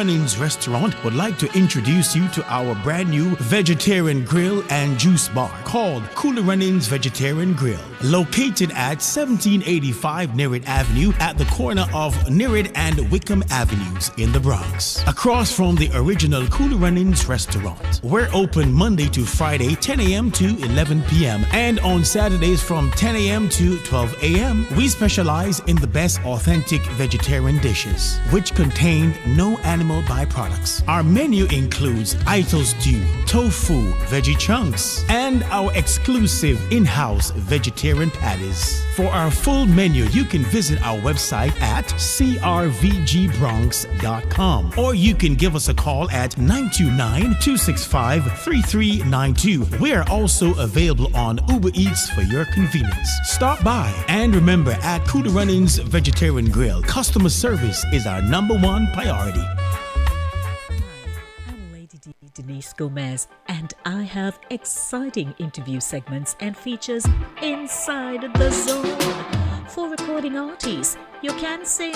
Runnings Restaurant would like to introduce you to our brand new vegetarian grill and juice bar called Cooler Runnings Vegetarian Grill, located at 1785 Nerid Avenue at the corner of Nerid and Wickham Avenues in the Bronx, across from the original Cooler Runnings Restaurant. We're open Monday to Friday 10 a.m. to 11 p.m. and on Saturdays from 10 a.m. to 12 a.m. We specialize in the best authentic vegetarian dishes, which contain no animal byproducts. Our menu includes Ito stew, tofu, veggie chunks, and our exclusive in-house vegetarian patties. For our full menu, you can visit our website at crvgbronx.com, or you can give us a call at 929-265-3392. We are also available on Uber Eats for your convenience. Stop by, and remember, at Cooler Runnings Vegetarian Grill, customer service is our #1 priority. Hi, I'm Lady D. Denise Gomez, and I have exciting interview segments and features inside the zone. For recording artists, you can sing?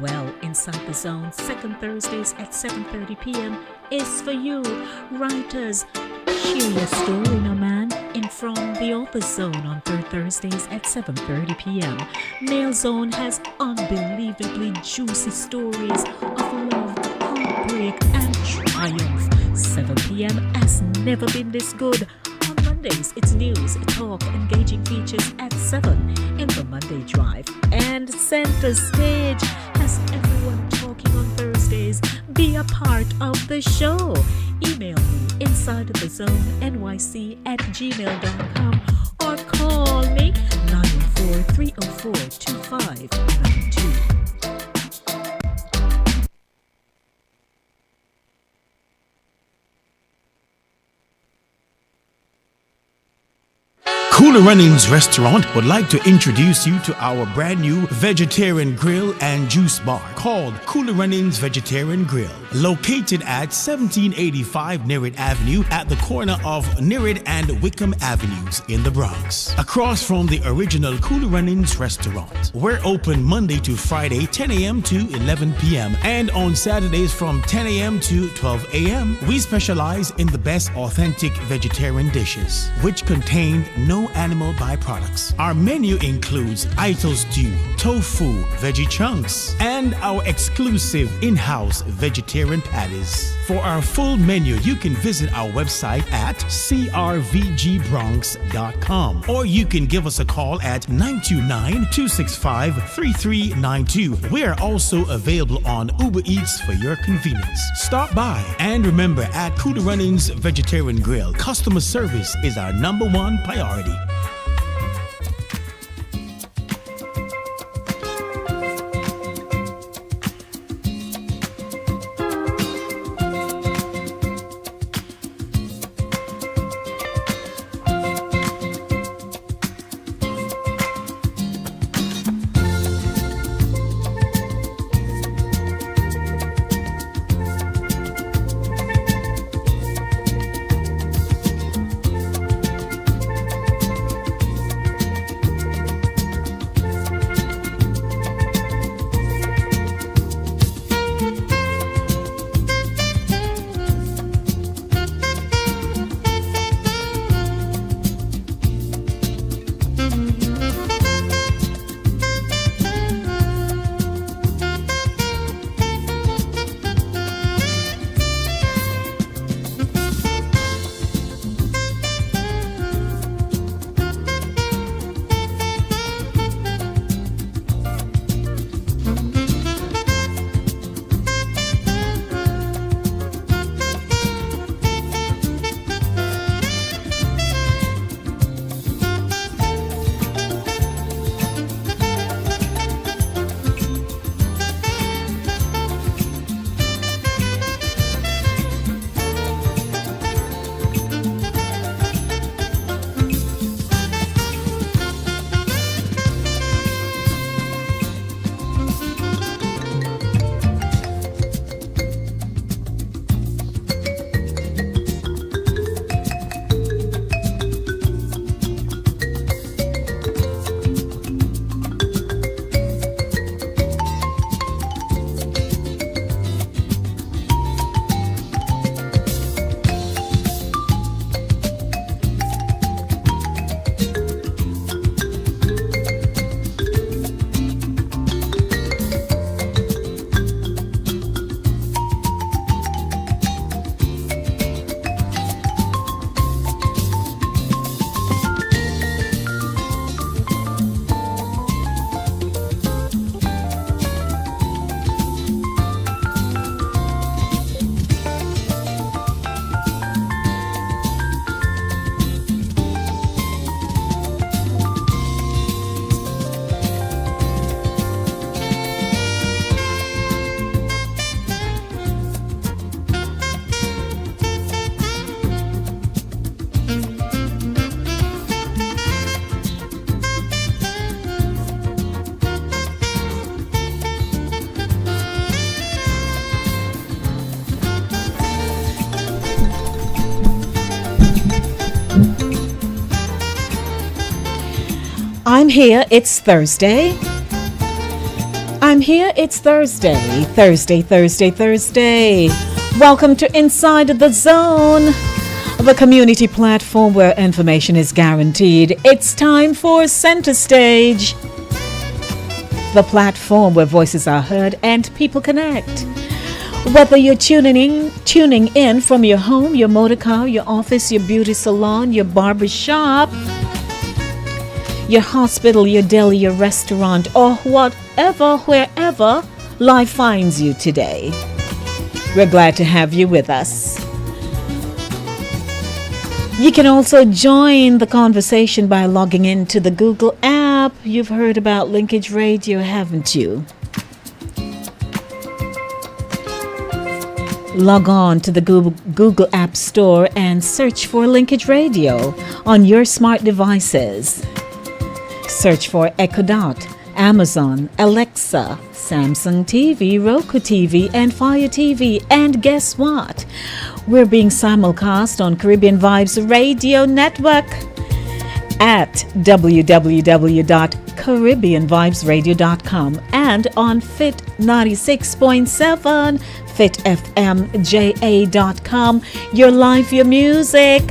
Well, Inside the Zone, second Thursdays at 7:30 p.m. is for you. Writers, share your story, no man, in From the Author's Zone on third Thursdays at 7:30 p.m. Male Zone has unbelievably juicy stories of love, heartbreak, and triumph. 7 p.m. has never been this good. On Mondays, it's news, talk, engaging features at 7 in the Monday Drive. And Center Stage has everyone talking on Thursdays. Be a part of the show. Email me insidethezone@gmail.com or call me 914-304-2592. Cooler Runnings Restaurant would like to introduce you to our brand new vegetarian grill and juice bar called Cooler Runnings Vegetarian Grill, located at 1785 Nerid Avenue at the corner of Nerid and Wickham Avenues in the Bronx, across from the original Cooler Runnings Restaurant. We're open Monday to Friday 10 a.m. to 11 p.m. and on Saturdays from 10 a.m. to 12 a.m. We specialize in the best authentic vegetarian dishes, which contain no animal byproducts. Our menu includes Ito stew, tofu, veggie chunks, and our exclusive in-house vegetarian patties. For our full menu, you can visit our website at crvgbronx.com, or you can give us a call at 929-265-3392. We are also available on Uber Eats for your convenience. Stop by, and remember, at Cooler Runnings Vegetarian Grill, customer service is our #1 priority. I'm here, it's Thursday. Thursday. Welcome to Inside the Zone, the community platform where information is guaranteed. It's time for Center Stage, the platform where voices are heard and people connect. Whether you're tuning in from your home, your motor car, your office, your beauty salon, your barber shop, your hospital, your deli, your restaurant, or wherever life finds you today, we're glad to have you with us. You can also join the conversation by logging into the Google app. You've heard about Linkage Radio, haven't you? Log on to the Google App Store and search for Linkage Radio on your smart devices. Search for Echo Dot, Amazon, Alexa, Samsung TV, Roku TV, and Fire TV. And guess what? We're being simulcast on Caribbean Vibes Radio Network at www.caribbeanvibesradio.com and on Fit 96.7, fitfmja.com. Your life, your music.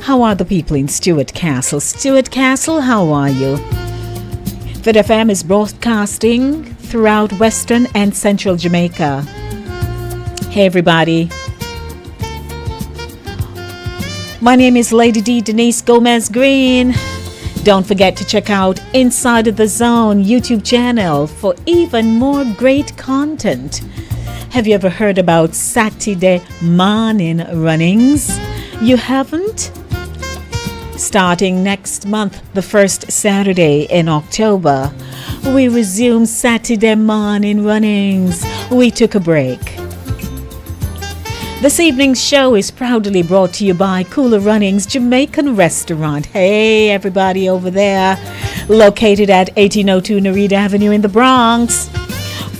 How are the people in Stuart Castle? Stuart Castle, how are you? Fit FM is broadcasting throughout Western and Central Jamaica. Hey everybody. My name is Lady D Denise Gomez Green. Don't forget to check out Inside the Zone YouTube channel for even more great content. Have you ever heard about Saturday morning runnings? You haven't? Starting next month, the first Saturday in October, we resume Saturday morning runnings. We took a break. This evening's show is proudly brought to you by Cooler Runnings Jamaican Restaurant. Hey, everybody over there, located at 1802 Narita Avenue in the Bronx.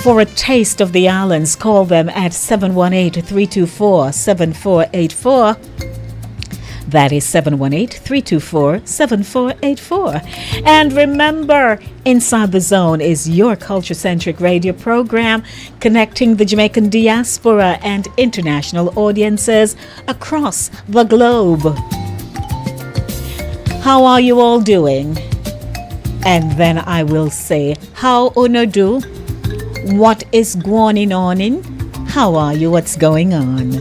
For a taste of the islands, call them at 718-324-7484. That is 718-324-7484. And remember, Inside the Zone is your culture-centric radio program connecting the Jamaican diaspora and international audiences across the globe. How are you all doing? And then I will say, how uno do? What is going on in? How are you? What's going on?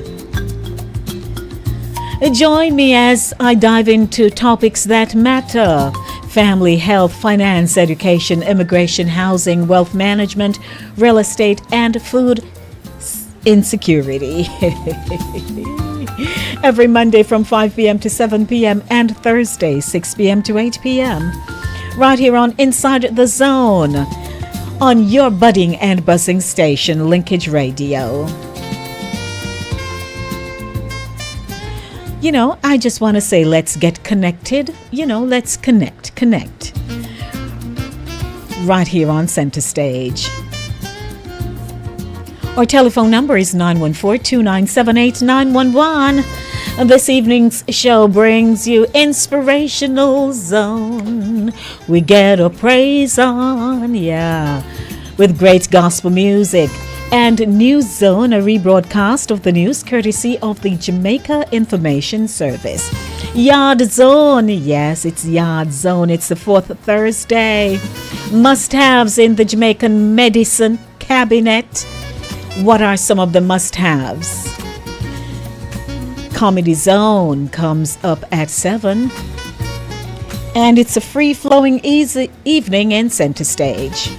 Join me as I dive into topics that matter: family, health, finance, education, immigration, housing, wealth management, real estate, and food insecurity. Every Monday from 5 p.m. to 7 p.m. and Thursday 6 p.m. to 8 p.m. right here on Inside the Zone on your budding and buzzing station, Linkage Radio. You know, I just want to say, let's get connected. You know, let's connect. Right here on Center Stage. Our telephone number is 914-297-8911. This evening's show brings you Inspirational Zone. We get a praise on, yeah, with great gospel music. And News Zone, a rebroadcast of the news courtesy of the Jamaica Information Service. Yard Zone, yes, it's Yard Zone. It's the fourth Thursday. Must-haves in the Jamaican Medicine Cabinet. What are some of the must-haves? Comedy Zone comes up at 7. And it's a free-flowing easy evening in Center Stage.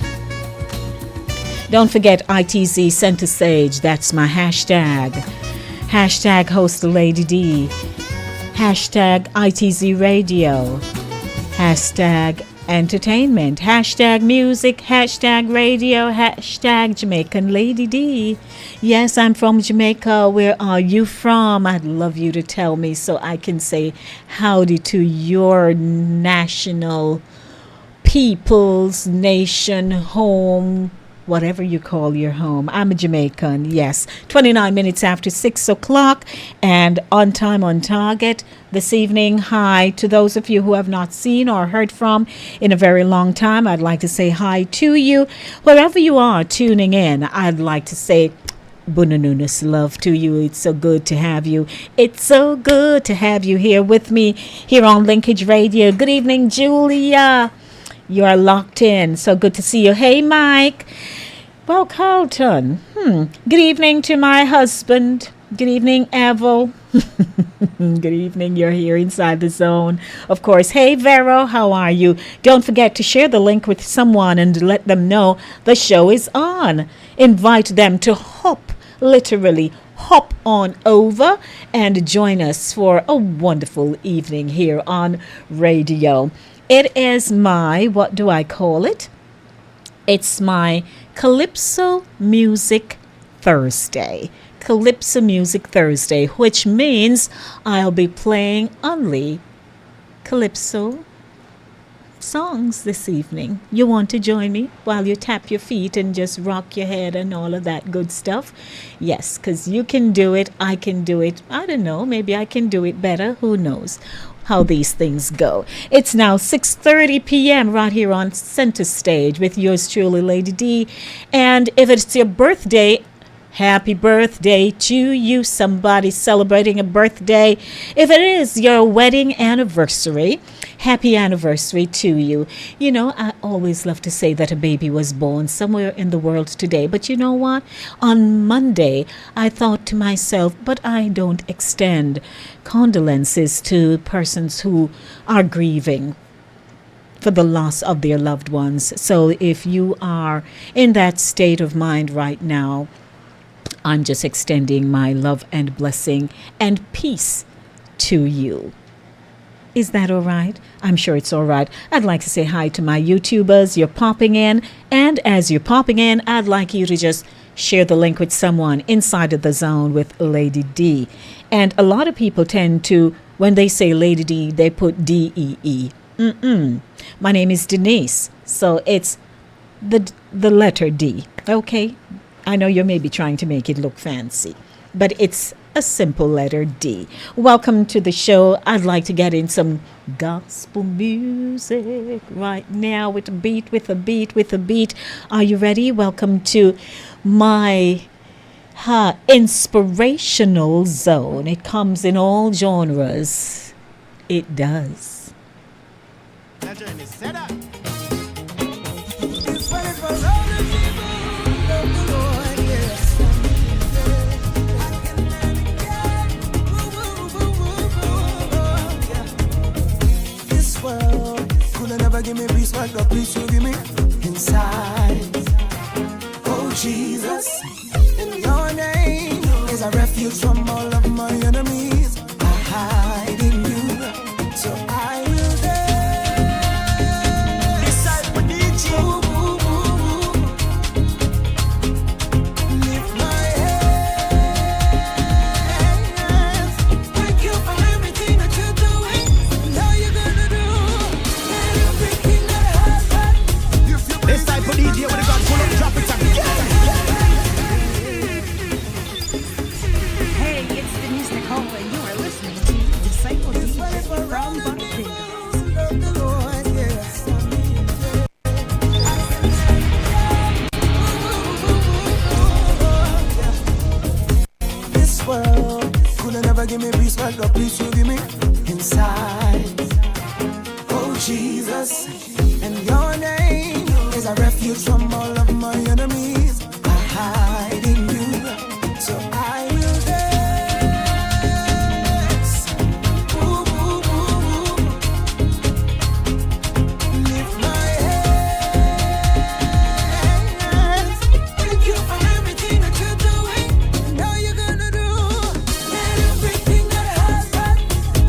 Don't forget ITZ Center Stage. That's my hashtag. Hashtag host Lady D. Hashtag ITZ Radio. Hashtag entertainment. Hashtag music. Hashtag radio. Hashtag Jamaican Lady D. Yes, I'm from Jamaica. Where are you from? I'd love you to tell me so I can say howdy to your national, people's nation, home, whatever you call your home. I'm a Jamaican, yes. 29 minutes after 6 o'clock and on time, on target this evening. Hi to those of you who have not seen or heard from in a very long time. I'd like to say hi to you. Wherever you are tuning in, I'd like to say Bunanunas love to you. It's so good to have you. It's so good to have you here with me here on Linkage Radio. Good evening, Julia. You are locked in. So good to see you. Hey, Mike. Well, Carlton. Good evening to my husband. Good evening, Avril. Good evening. You're here inside the zone. Of course. Hey, Vero. How are you? Don't forget to share the link with someone and let them know the show is on. Invite them to literally hop on over and join us for a wonderful evening here on radio. It is my, what do I call it? It's my Calypso Music Thursday. Calypso Music Thursday, which means I'll be playing only Calypso songs this evening. You want to join me while you tap your feet and just rock your head and all of that good stuff? Yes, because you can do it. I can do it. I don't know. Maybe I can do it better. Who knows how these things go. It's now 6:30 p.m. right here on Center Stage with yours truly, Lady D. And if it's your birthday, happy birthday to you. Somebody celebrating a birthday. If it is your wedding anniversary, happy anniversary to you. You know, I always love to say that a baby was born somewhere in the world today. But you know what? On Monday, I thought to myself, but I don't extend condolences to persons who are grieving for the loss of their loved ones. So if you are in that state of mind right now, I'm just extending my love and blessing and peace to you. Is that all right? I'm sure it's all right. I'd like to say hi to my YouTubers. You're popping in. And as you're popping in, I'd like you to just share the link with someone inside of the zone with Lady D. And a lot of people tend to, when they say Lady D, they put D-E-E. My name is Denise. So it's the letter D. Okay? I know you're maybe trying to make it look fancy, but it's a simple letter D. Welcome to the show. I'd like to get in some gospel music right now with a beat, with a beat, with a beat. Are you ready? Welcome to my inspirational zone. It comes in all genres. It does. Never give me peace, but God, please you give me inside. Oh Jesus, in your name is a refuge from all of my enemies. I hide in you, so I will dare. Disciple DJ. Lift my hands. Thank you for everything that you're doing. Now you're gonna do. This type of DJ when it got full of drop it again. Hey, it's Denise Nicole, and you are listening to Disciple DJ from Barbados. This world could never give me peace, but God, please you give me inside. Oh Jesus, and your name is a refuge from all of my enemies. I hide in you, so I will dance. Ooh, ooh, ooh, ooh. Lift my hands. Thank you for everything that you're doing. Now you're gonna do. Let everything that has breath.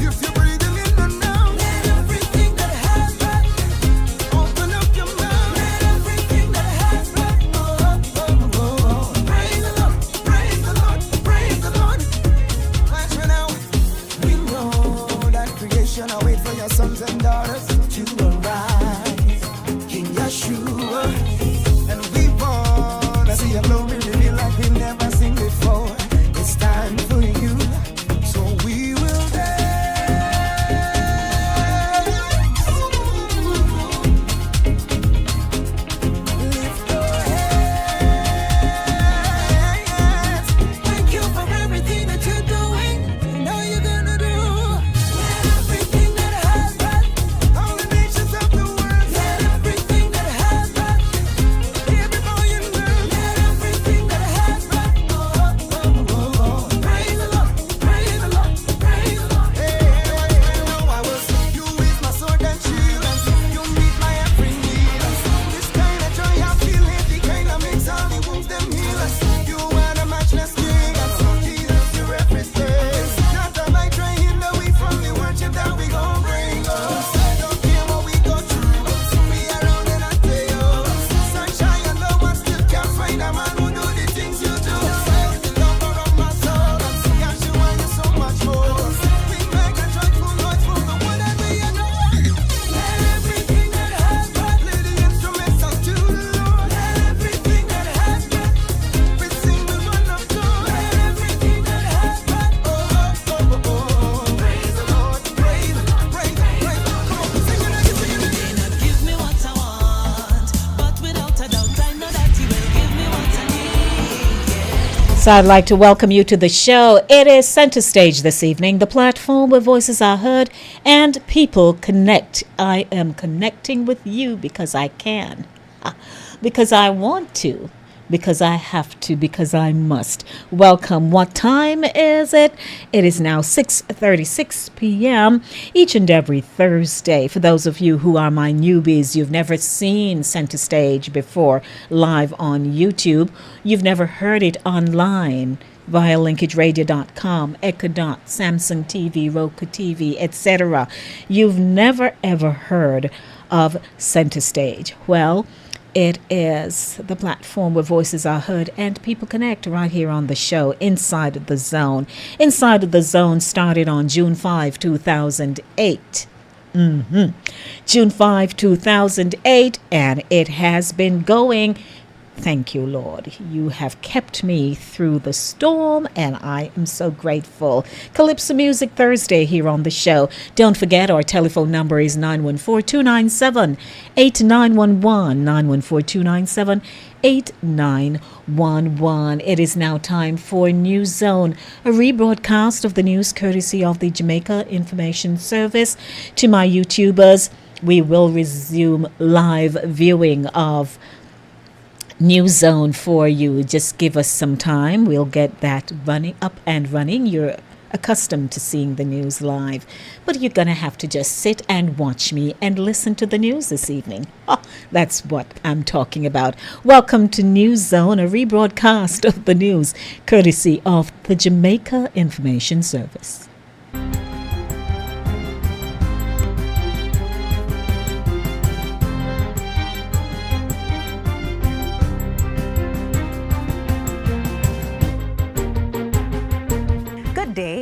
If you're breathing in the now, let everything that has breath. Open up your mouth. Let everything that has So I'd like to welcome you to the show. It is Center Stage this evening, the platform where voices are heard and people connect. I am connecting with you because I can, because I want to, because I have to, because I must. Welcome. What time is it? It is now 6:36 p.m. each and every Thursday. For those of you who are my newbies, you've never seen Center Stage before live on YouTube. You've never heard it online via linkageradio.com, Echo.dot, Samsung TV, Roku TV, etc. You've never ever heard of Center Stage. Well, it is the platform where voices are heard and people connect right here on the show, Inside the Zone. Inside the Zone started on June 5, 2008. June 5, 2008, and it has been going. Thank you, Lord. You have kept me through the storm, and I am so grateful. Calypso Music Thursday here on the show. Don't forget, our telephone number is 914-297-8911, 914-297-8911. It is now time for News Zone, a rebroadcast of the news courtesy of the Jamaica Information Service. To my YouTubers, we will resume live viewing of News Zone for you. Just give us some time. We'll get that running up and running. You're accustomed to seeing the news live, but you're going to have to just sit and watch me and listen to the news this evening. Oh, that's what I'm talking about. Welcome to News Zone, a rebroadcast of the news courtesy of the Jamaica Information Service.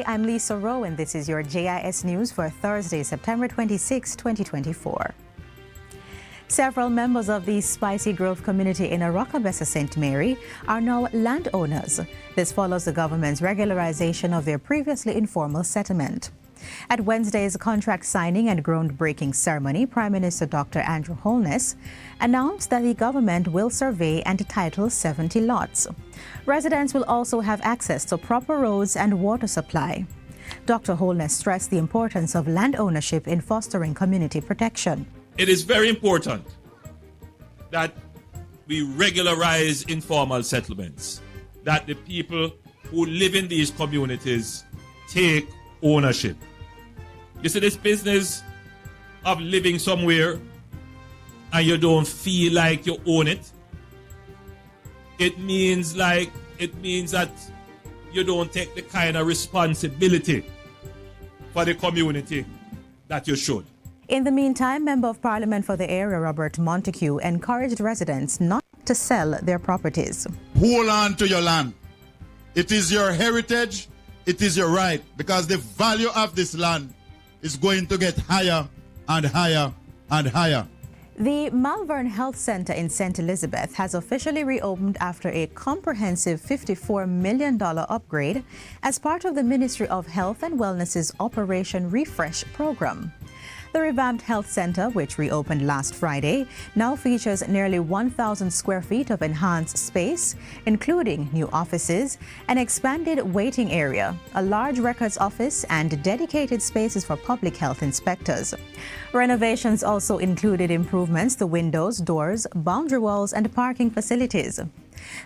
I'm Lisa Rowe, and this is your JIS News for Thursday, September 26, 2024. Several members of the Spicy Grove community in Arokabessa St. Mary are now landowners. This follows the government's regularization of their previously informal settlement. At Wednesday's contract signing and groundbreaking ceremony, Prime Minister Dr. Andrew Holness announced that the government will survey and title 70 lots. Residents will also have access to proper roads and water supply. Dr. Holness stressed the importance of land ownership in fostering community protection. It is very important that we regularize informal settlements, that the people who live in these communities take ownership. You see, this business of living somewhere and you don't feel like you own it, it means that you don't take the kind of responsibility for the community that you should. In the meantime, Member of Parliament for the area, Robert Montague, encouraged residents not to sell their properties. Hold on to your land. It is your heritage. It is your right, because the value of this land is going to get higher and higher and higher. The Malvern Health Center in St. Elizabeth has officially reopened after a comprehensive $54 million upgrade as part of the Ministry of Health and Wellness's Operation Refresh program. The revamped health center, which reopened last Friday, now features nearly 1,000 square feet of enhanced space, including new offices, an expanded waiting area, a large records office, and dedicated spaces for public health inspectors. Renovations also included improvements to windows, doors, boundary walls, and parking facilities.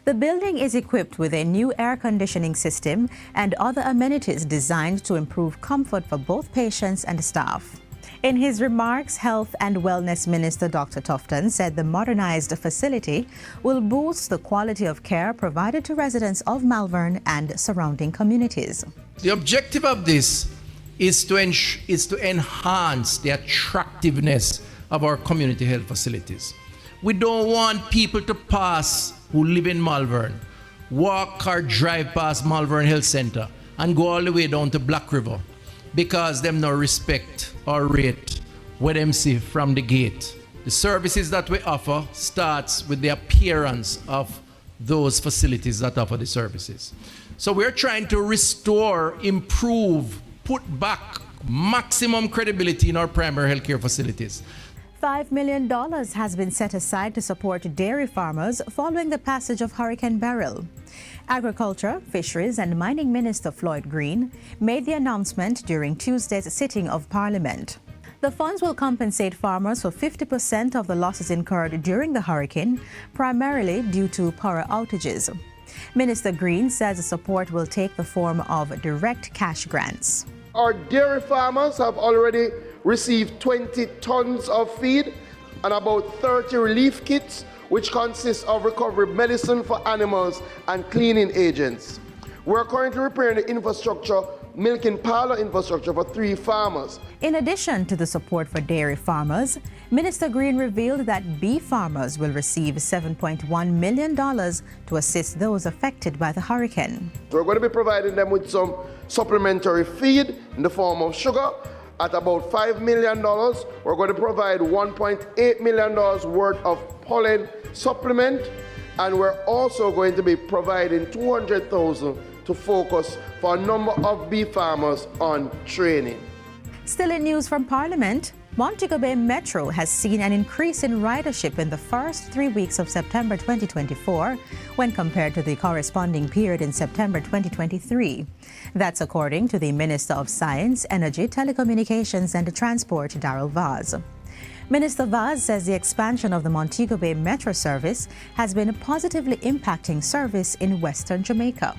The building is equipped with a new air conditioning system and other amenities designed to improve comfort for both patients and staff. In his remarks, Health and Wellness Minister Dr. Tufton said the modernized facility will boost the quality of care provided to residents of Malvern and surrounding communities. The objective of this is to enhance the attractiveness of our community health facilities. We don't want people to pass who live in Malvern, walk or drive past Malvern Health Center and go all the way down to Black River, because them no respect or rate what them see from the gate. The services that we offer starts with the appearance of those facilities that offer the services. So we're trying to restore, improve, put back maximum credibility in our primary healthcare facilities. $5 million has been set aside to support dairy farmers following the passage of Hurricane Beryl. Agriculture, Fisheries and Mining Minister Floyd Green made the announcement during Tuesday's sitting of Parliament. The funds will compensate farmers for 50% of the losses incurred during the hurricane, primarily due to power outages. Minister Green says the support will take the form of direct cash grants. Our dairy farmers have already received 20 tons of feed and about 30 relief kits, which consist of recovery medicine for animals and cleaning agents. We're currently repairing the infrastructure, milking parlor infrastructure for 3 farmers. In addition to the support for dairy farmers, Minister Green revealed that beef farmers will receive $7.1 million to assist those affected by the hurricane. We're going to be providing them with some supplementary feed in the form of sugar at about $5 million. We're going to provide $1.8 million worth of pollen supplement, and we're also going to be providing $200,000 to focus for a number of beef farmers on training. Still in news from Parliament, Montego Bay Metro has seen an increase in ridership in the first 3 weeks of September 2024 when compared to the corresponding period in September 2023. That's according to the Minister of Science, Energy, Telecommunications and Transport, Darrell Vaz. Minister Vaz says the expansion of the Montego Bay Metro service has been positively impacting service in Western Jamaica.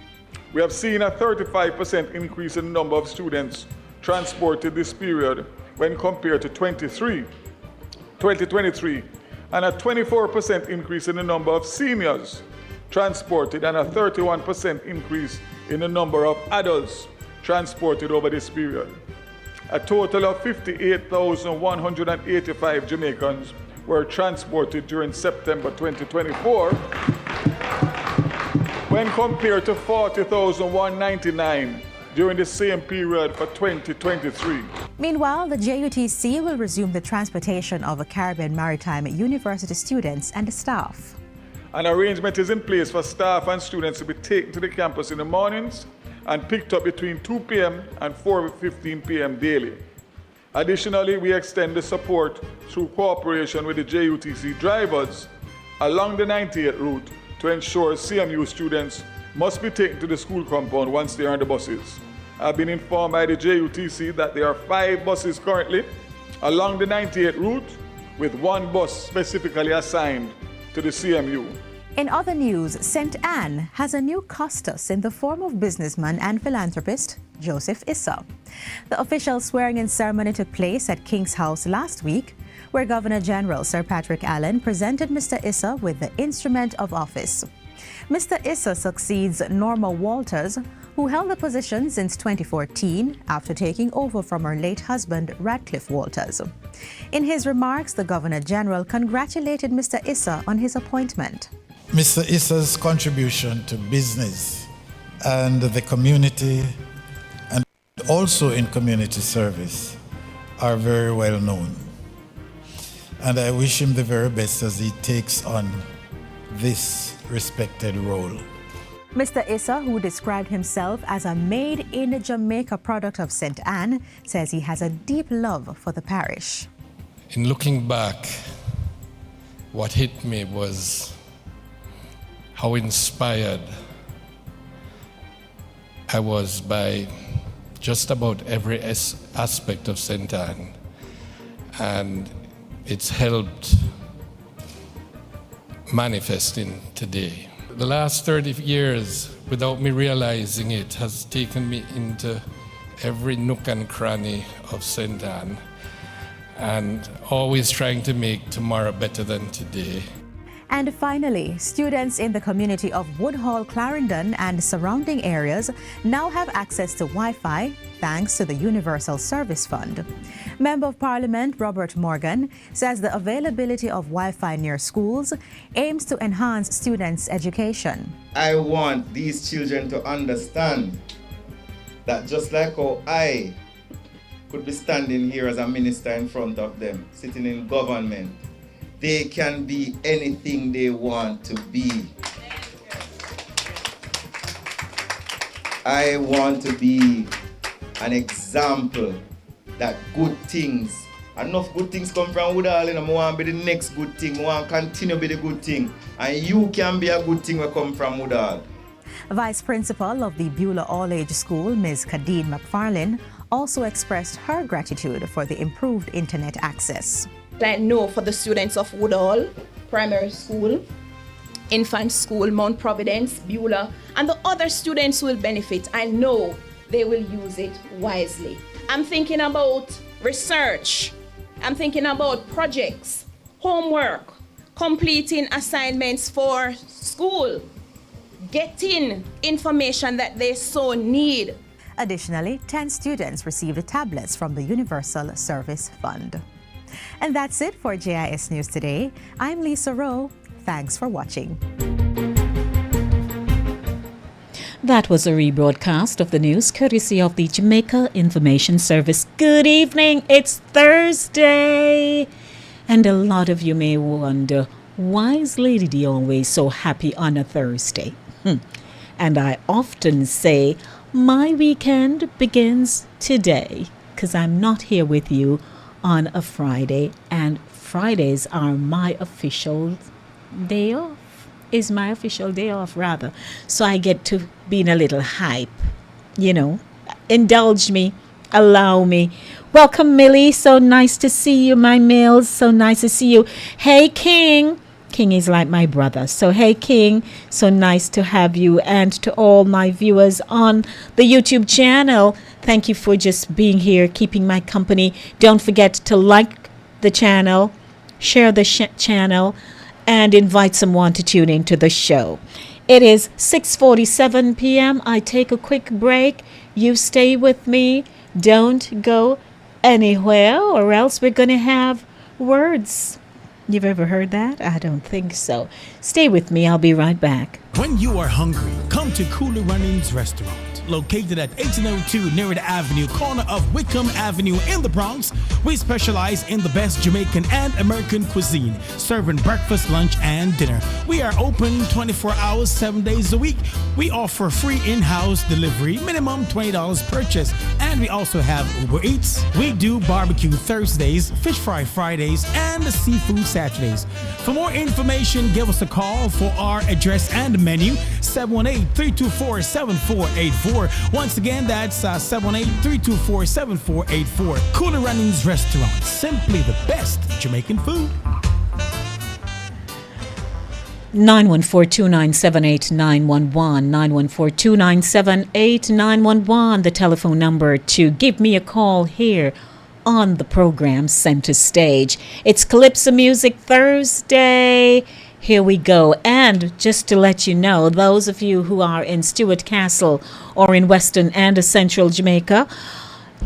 We have seen a 35% increase in the number of students transported this period when compared to 2023, and a 24% increase in the number of seniors transported and a 31% increase in the number of adults transported over this period. A total of 58,185 Jamaicans were transported during September 2024 when compared to 40,199 during the same period for 2023. Meanwhile, the JUTC will resume the transportation of Caribbean Maritime University students and staff. An arrangement is in place for staff and students to be taken to the campus in the mornings and picked up between 2 p.m. and 4:15 p.m. daily. Additionally, we extend the support through cooperation with the JUTC drivers along the 98 route to ensure CMU students must be taken to the school compound once they are on the buses. I've been informed by the JUTC that there are 5 buses currently along the 98 route, with 1 bus specifically assigned to the CMU. In other news, St. Anne has a new custos in the form of businessman and philanthropist Joseph Issa. The official swearing-in ceremony took place at King's House last week, where Governor General Sir Patrick Allen presented Mr. Issa with the instrument of office. Mr. Issa succeeds Norma Walters, who held the position since 2014 after taking over from her late husband, Radcliffe Walters. In his remarks, the Governor General congratulated Mr. Issa on his appointment. Mr. Issa's contribution to business and the community, and also in community service, are very well known. And I wish him the very best as he takes on this respected role. Mr. Issa, who described himself as a made-in-Jamaica product of St. Anne, says he has a deep love for the parish. In looking back, what hit me was how inspired I was by just about every aspect of St. Anne, and it's helped manifesting today. The last 30 years, without me realizing it, has taken me into every nook and cranny of St. Anne, and always trying to make tomorrow better than today. And finally, students in the community of Woodhall, Clarendon and surrounding areas now have access to Wi-Fi thanks to the Universal Service Fund. Member of Parliament Robert Morgan says the availability of Wi-Fi near schools aims to enhance students' education. I want these children to understand that just like how I could be standing here as a minister in front of them, sitting in government, they can be anything they want to be. I want to be an example that good things, enough good things come from Woodhall, I want to be the next good thing, I want to continue to be the good thing. And you can be a good thing that come from Woodhall. Vice Principal of the Beulah All-Age School, Ms. Khadeen McFarlane, also expressed her gratitude for the improved internet access. I know for the students of Woodall Primary School, Infant School, Mount Providence, Beulah, and the other students who will benefit, I know they will use it wisely. I'm thinking about research. I'm thinking about projects, homework, completing assignments for school, getting information that they so need. Additionally, 10 students received tablets from the Universal Service Fund. And that's it for JIS News Today. I'm Lisa Rowe. Thanks for watching. That was a rebroadcast of the news courtesy of the Jamaica Information Service. Good evening. It's Thursday. And a lot of you may wonder, why is Lady D always so happy on a Thursday? And I often say, my weekend begins today, because I'm not here with you on a Friday, and Fridays are my official day off. Is my official day off, rather. So I get to be in a little hype, Indulge me, allow me. Welcome, Millie. So nice to see you, my males. So nice to see you. Hey, King. King is like my brother. So, hey, King. So nice to have you. And to all my viewers on the YouTube channel, thank you for just being here, keeping my company. Don't forget to like the channel, share the channel, and invite someone to tune into the show. It is 6:47 p.m. I take a quick break. You stay with me. Don't go anywhere, or else we're going to have words. You've ever heard that? I don't think so. Stay with me. I'll be right back. When you are hungry, come to Cooler Runnings Restaurant. Located at 1802 Nereid Avenue, corner of Wickham Avenue in the Bronx, we specialize in the best Jamaican and American cuisine, serving breakfast, lunch, and dinner. We are open 24 hours, 7 days a week. We offer free in-house delivery, minimum $20 purchase, and we also have Uber Eats. We do barbecue Thursdays, fish fry Fridays, and seafood Saturdays. For more information, give us a call for our address and menu, 718-324-7484. Once again, that's 718-324-7484. Cooler Runnings Restaurant, simply the best Jamaican food. 914-297-8911, 914-297-8911, the telephone number to give me a call here on the program Center Stage. It's Calypso Music Thursday. Here we go. And just to let you know, those of you who are in Stewart Castle or in Western and Central Jamaica,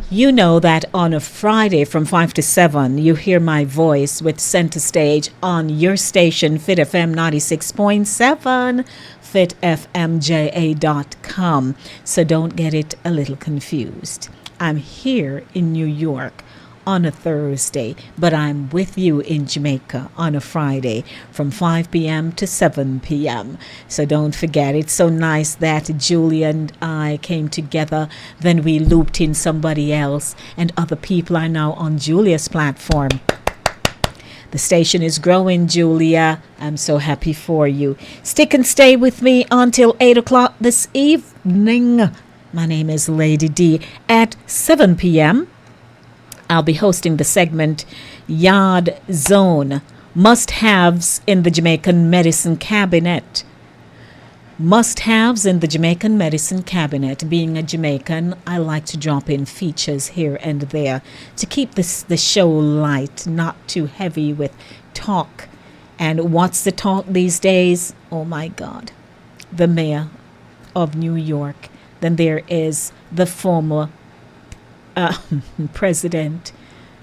you know that on a Friday from 5 to 7, you hear my voice with Center Stage on your station, Fit FM 96.7, fitfmja.com. So don't get it a little confused. I'm here in New York on a Thursday, but I'm with you in Jamaica on a Friday from 5 p.m. to 7 p.m. So don't forget, it's so nice that Julia and I came together, then we looped in somebody else, and other people are now on Julia's platform. The station is growing, Julia. I'm so happy for you. Stick and stay with me until 8 o'clock this evening. My name is Lady D. At 7 p.m., I'll be hosting the segment Yard Zone, Must-Haves in the Jamaican Medicine Cabinet. Must-haves in the Jamaican Medicine Cabinet. Being a Jamaican, I like to drop in features here and there to keep the show light, not too heavy with talk. And what's the talk these days? Oh my God. The mayor of New York. Then there is the former president.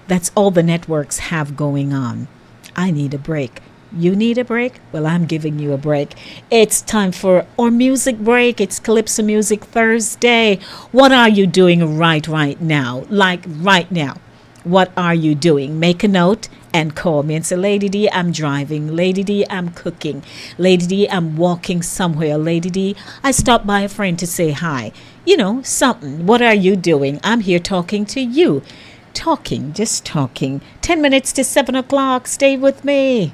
That's all the networks have going on. I need a break. You need a break? Well, I'm giving you a break. It's time for our music break. It's Calypso Music Thursday. What are you doing right now? Like right now. What are you doing? Make a note and call me and say, Lady D, I'm driving. Lady D, I'm cooking. Lady D, I'm walking somewhere. Lady D, I stopped by a friend to say hi. Something. What are you doing? I'm here talking to you. Just talking. 10 minutes to 7 o'clock. Stay with me.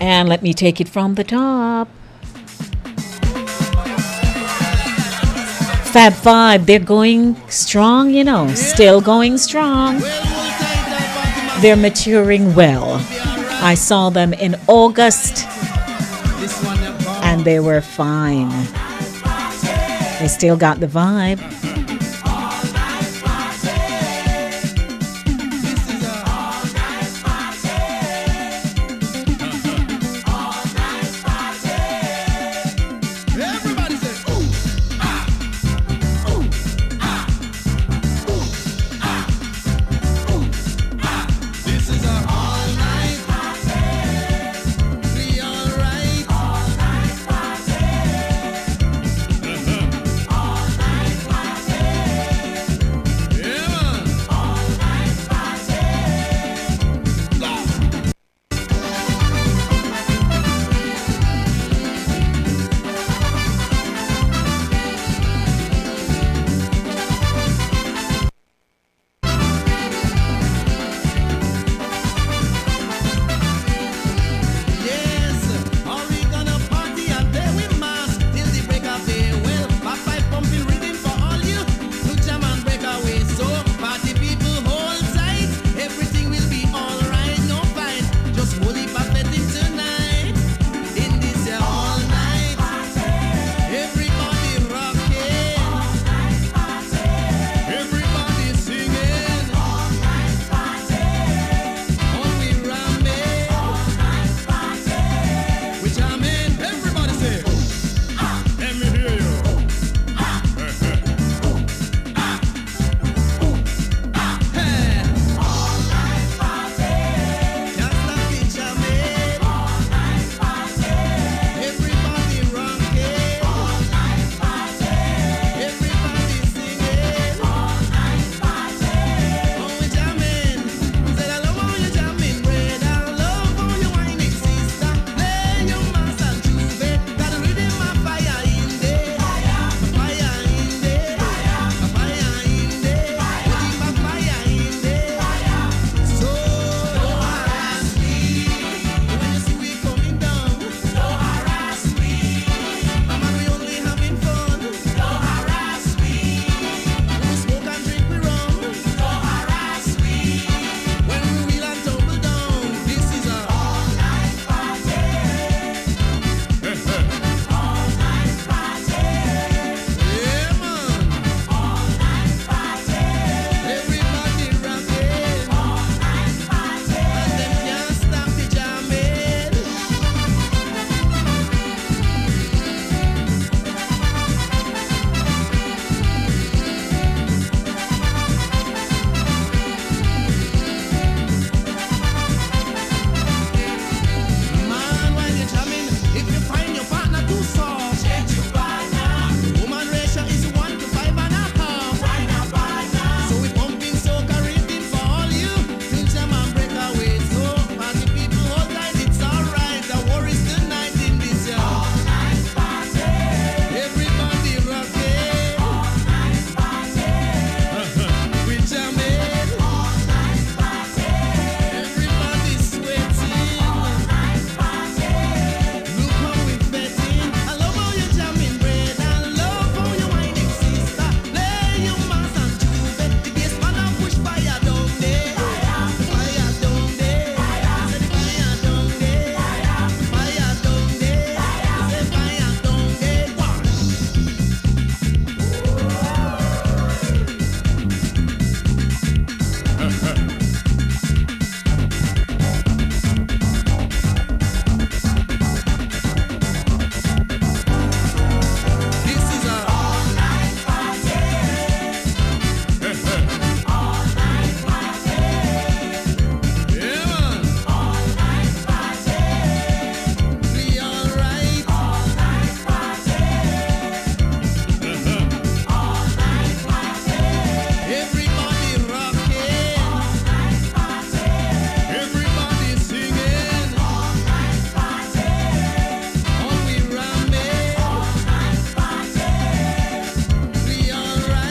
And let me take it from the top. Fab Five, they're going strong, still going strong. They're maturing well. I saw them in August and they were fine. They still got the vibe.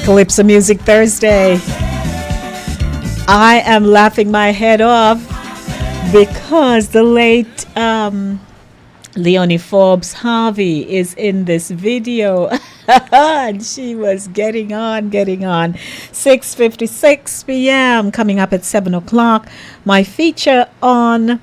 Calypso Music Thursday. I am laughing my head off because the late Leonie Forbes Harvey is in this video. And she was getting on. 6:56 p.m. Coming up at 7 o'clock. My feature on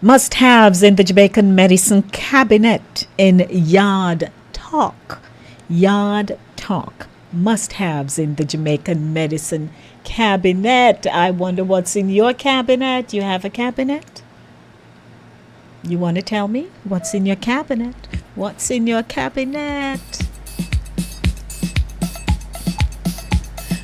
must-haves in the Jamaican Medicine Cabinet in Yard Talk. Yard Talk. Must-haves in the Jamaican Medicine Cabinet. I wonder what's in your cabinet. You have a cabinet? You want to tell me what's in your cabinet? What's in your cabinet?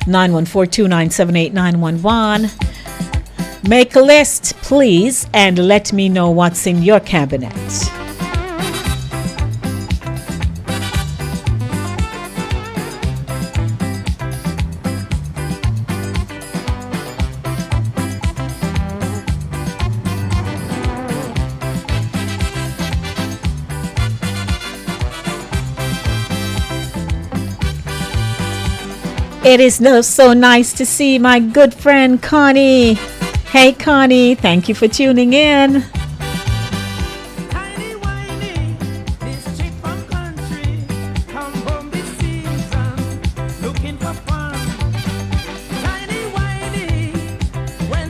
914-297-8911. Make a list, please, and let me know what's in your cabinet. It is so nice to see my good friend Connie. Hey Connie, thank you for tuning in.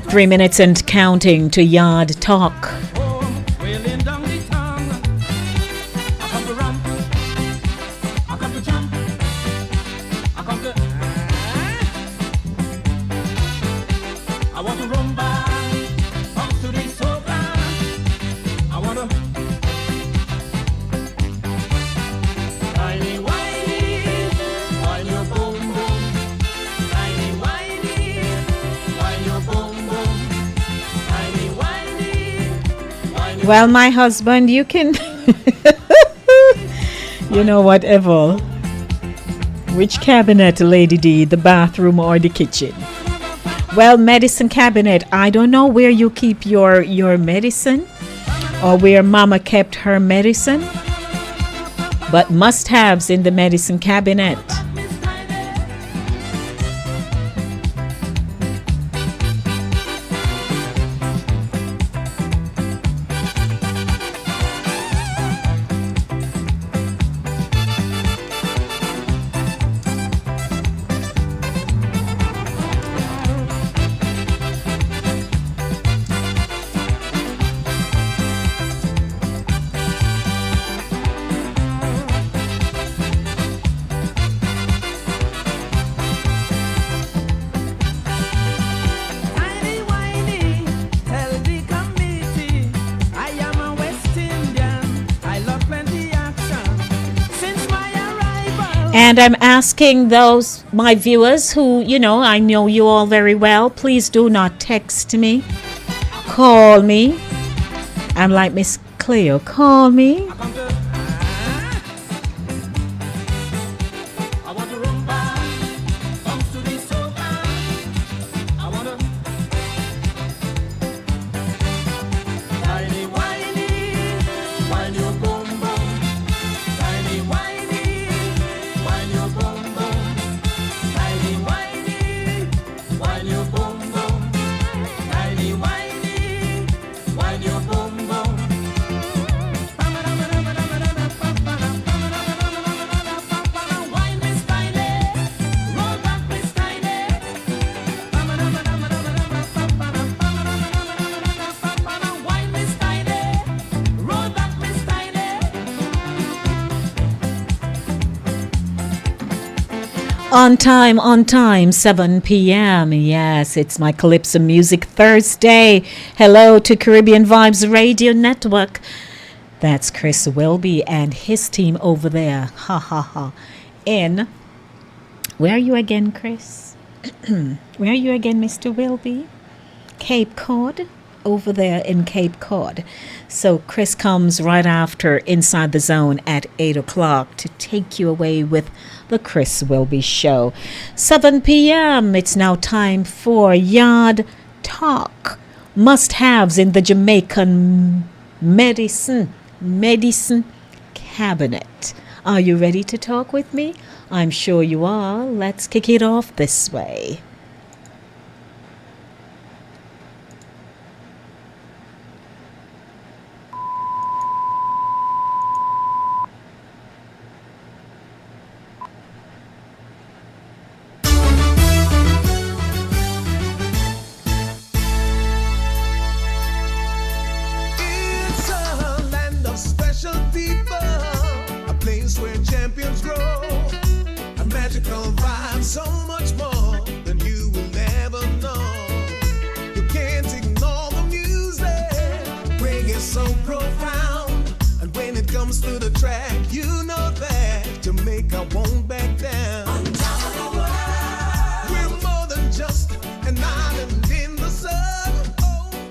Three minutes and counting to Yard Talk. Well, my husband, you can, you know, whatever. Which cabinet, Lady D, the bathroom or the kitchen? Well, medicine cabinet, I don't know where you keep your medicine or where Mama kept her medicine, but must-haves in the medicine cabinet. And I'm asking those, my viewers who, you know, I know you all very well, please do not text me. Call me. I'm like Miss Cleo. Call me. On time, 7 p.m. Yes, it's my Calypso Music Thursday. Hello to Caribbean Vibes Radio Network. That's Chris Welby and his team over there. Ha ha ha. In, where are you again, Chris? Where are you again, Mr. Welby? Cape Cod? Over there in Cape Cod. So Chris comes right after Inside the Zone at 8 o'clock to take you away with the Chris Welby Show. 7 p.m. It's now time for Yard Talk. Must-haves in the Jamaican medicine cabinet. Are you ready to talk with me? I'm sure you are. Let's kick it off this way. comes to the track, you know that Jamaica won't back down. On top of the world, we're more than just an island in the sun.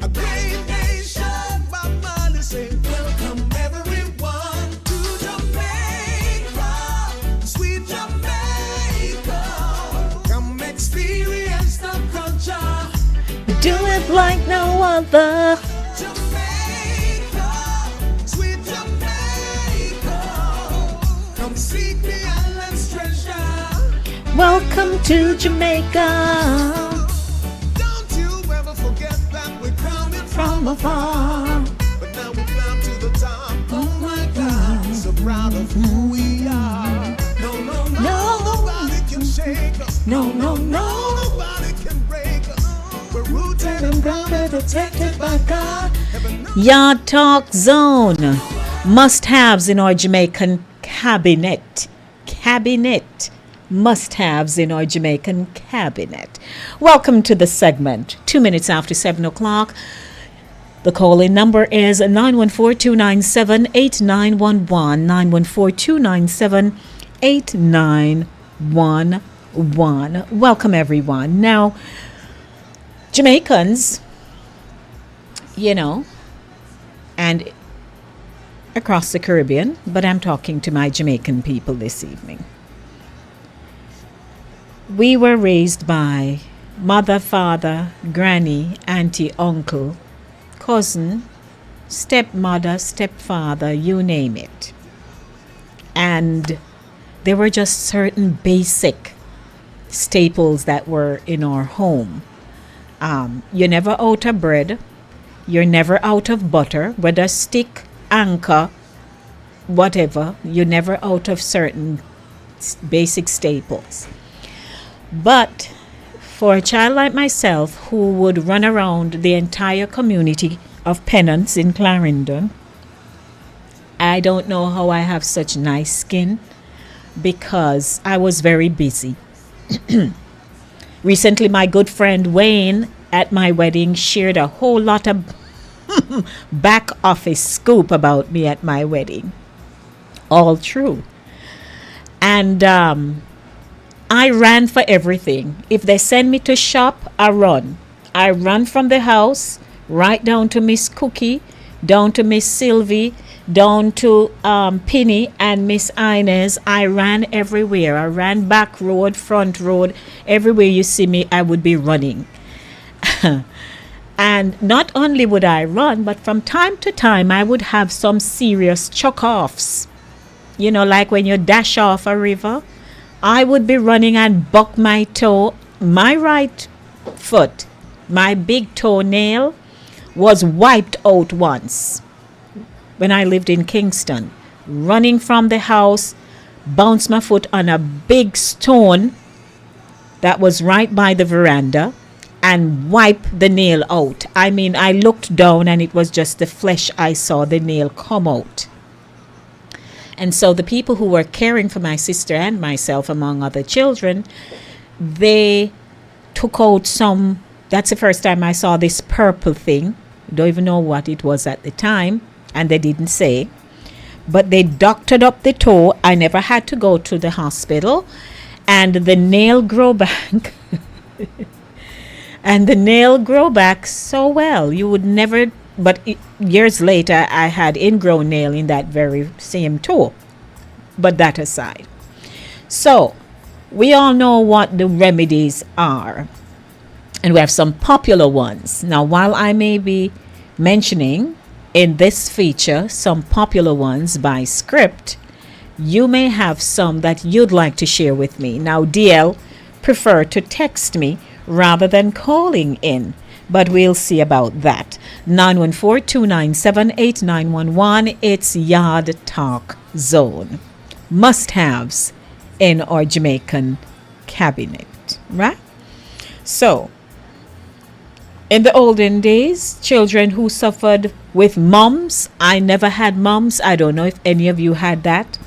A great nation, by money say, welcome everyone to Jamaica, sweet Jamaica. Come experience the culture. Do it like no other. Jamaica, sweet Jamaica. Come seek the island's treasure. Welcome to Jamaica. Don't you ever forget that we're coming From afar. But now we climb to the top. Oh my God, so proud of who we are. No, nobody can shake us. No. Nobody can break us. We're rooted and grounded, protected by God. Yard Talk Zone. Must-haves in our Jamaican cabinet. Must-haves in our Jamaican cabinet. Welcome to the segment. 2 minutes after 7 o'clock. The call-in number is 914-297-8911. 914-297-8911. Welcome, everyone. Now, Jamaicans, and across the Caribbean, but I'm talking to my Jamaican people this evening. We were raised by mother, father, granny, auntie, uncle, cousin, stepmother, stepfather, you name it. And there were just certain basic staples that were in our home. You're never out of bread. You're never out of butter, whether stick, anchor, whatever. You're never out of certain basic staples. But for a child like myself who would run around the entire community of Pennants in Clarendon, I don't know how I have such nice skin, because I was very busy. Recently, my good friend Wayne at my wedding shared a whole lot of back office scoop about me at my wedding. All true. And I ran for everything. If they send me to shop, I run. I run from the house right down to Miss Cookie, down to Miss Sylvie, down to Penny and Miss Inez. I ran everywhere. I ran back road, front road. Everywhere you see me, I would be running. And not only would I run, but from time to time, I would have some serious chuck-offs. Like when you dash off a river, I would be running and buck my toe. My right foot, my big toenail, was wiped out once when I lived in Kingston. Running from the house, bounced my foot on a big stone that was right by the veranda and wiped the nail out. I mean, I looked down and it was just the flesh. I saw the nail come out. And so the people who were caring for my sister and myself, among other children, they took out some, that's the first time I saw this purple thing. Don't even know what it was at the time, and they didn't say. But they doctored up the toe. I never had to go to the hospital. And the nail grew back. And the nail grew back so well. You would never, but years later, I had ingrown nail in that very same toe. But that aside. So, we all know what the remedies are. And we have some popular ones. Now, while I may be mentioning in this feature some popular ones by script, you may have some that you'd like to share with me. Now, DL prefer to text me rather than calling in, but we'll see about that. 914-297-8911. It's Yard Talk Zone. Must-haves in our Jamaican cabinet, right? So, in the olden days, children who suffered with mumps, I never had mumps, I don't know if any of you had that,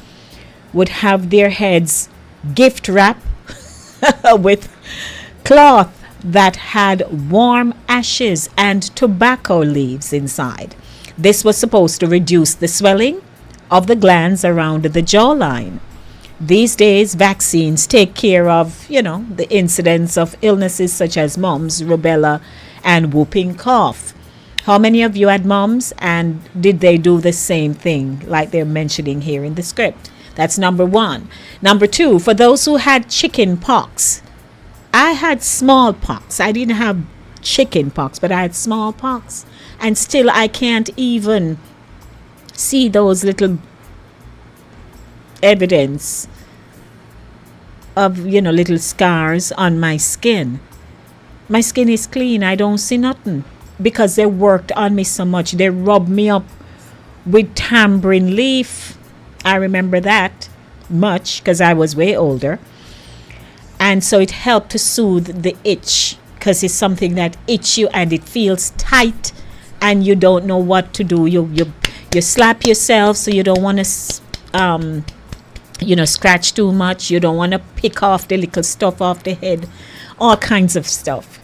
would have their heads gift wrapped with cloth that had warm ashes and tobacco leaves inside. This was supposed to reduce the swelling of the glands around the jawline. These days, vaccines take care of, the incidence of illnesses such as mumps, rubella, and whooping cough. How many of you had mumps, and did they do the same thing like they're mentioning here in the script? That's number one. Number two, for those who had chicken pox, I had smallpox. I didn't have chicken pox, but I had smallpox. And still I can't even see those little evidence of, little scars on my skin. My skin is clean. I don't see nothing because they worked on me so much. They rubbed me up with tambourine leaf. I remember that much because I was way older. And so it helped to soothe the itch because it's something that itches you and it feels tight and you don't know what to do. You slap yourself so you don't want to scratch too much. You don't want to pick off the little stuff off the head, all kinds of stuff.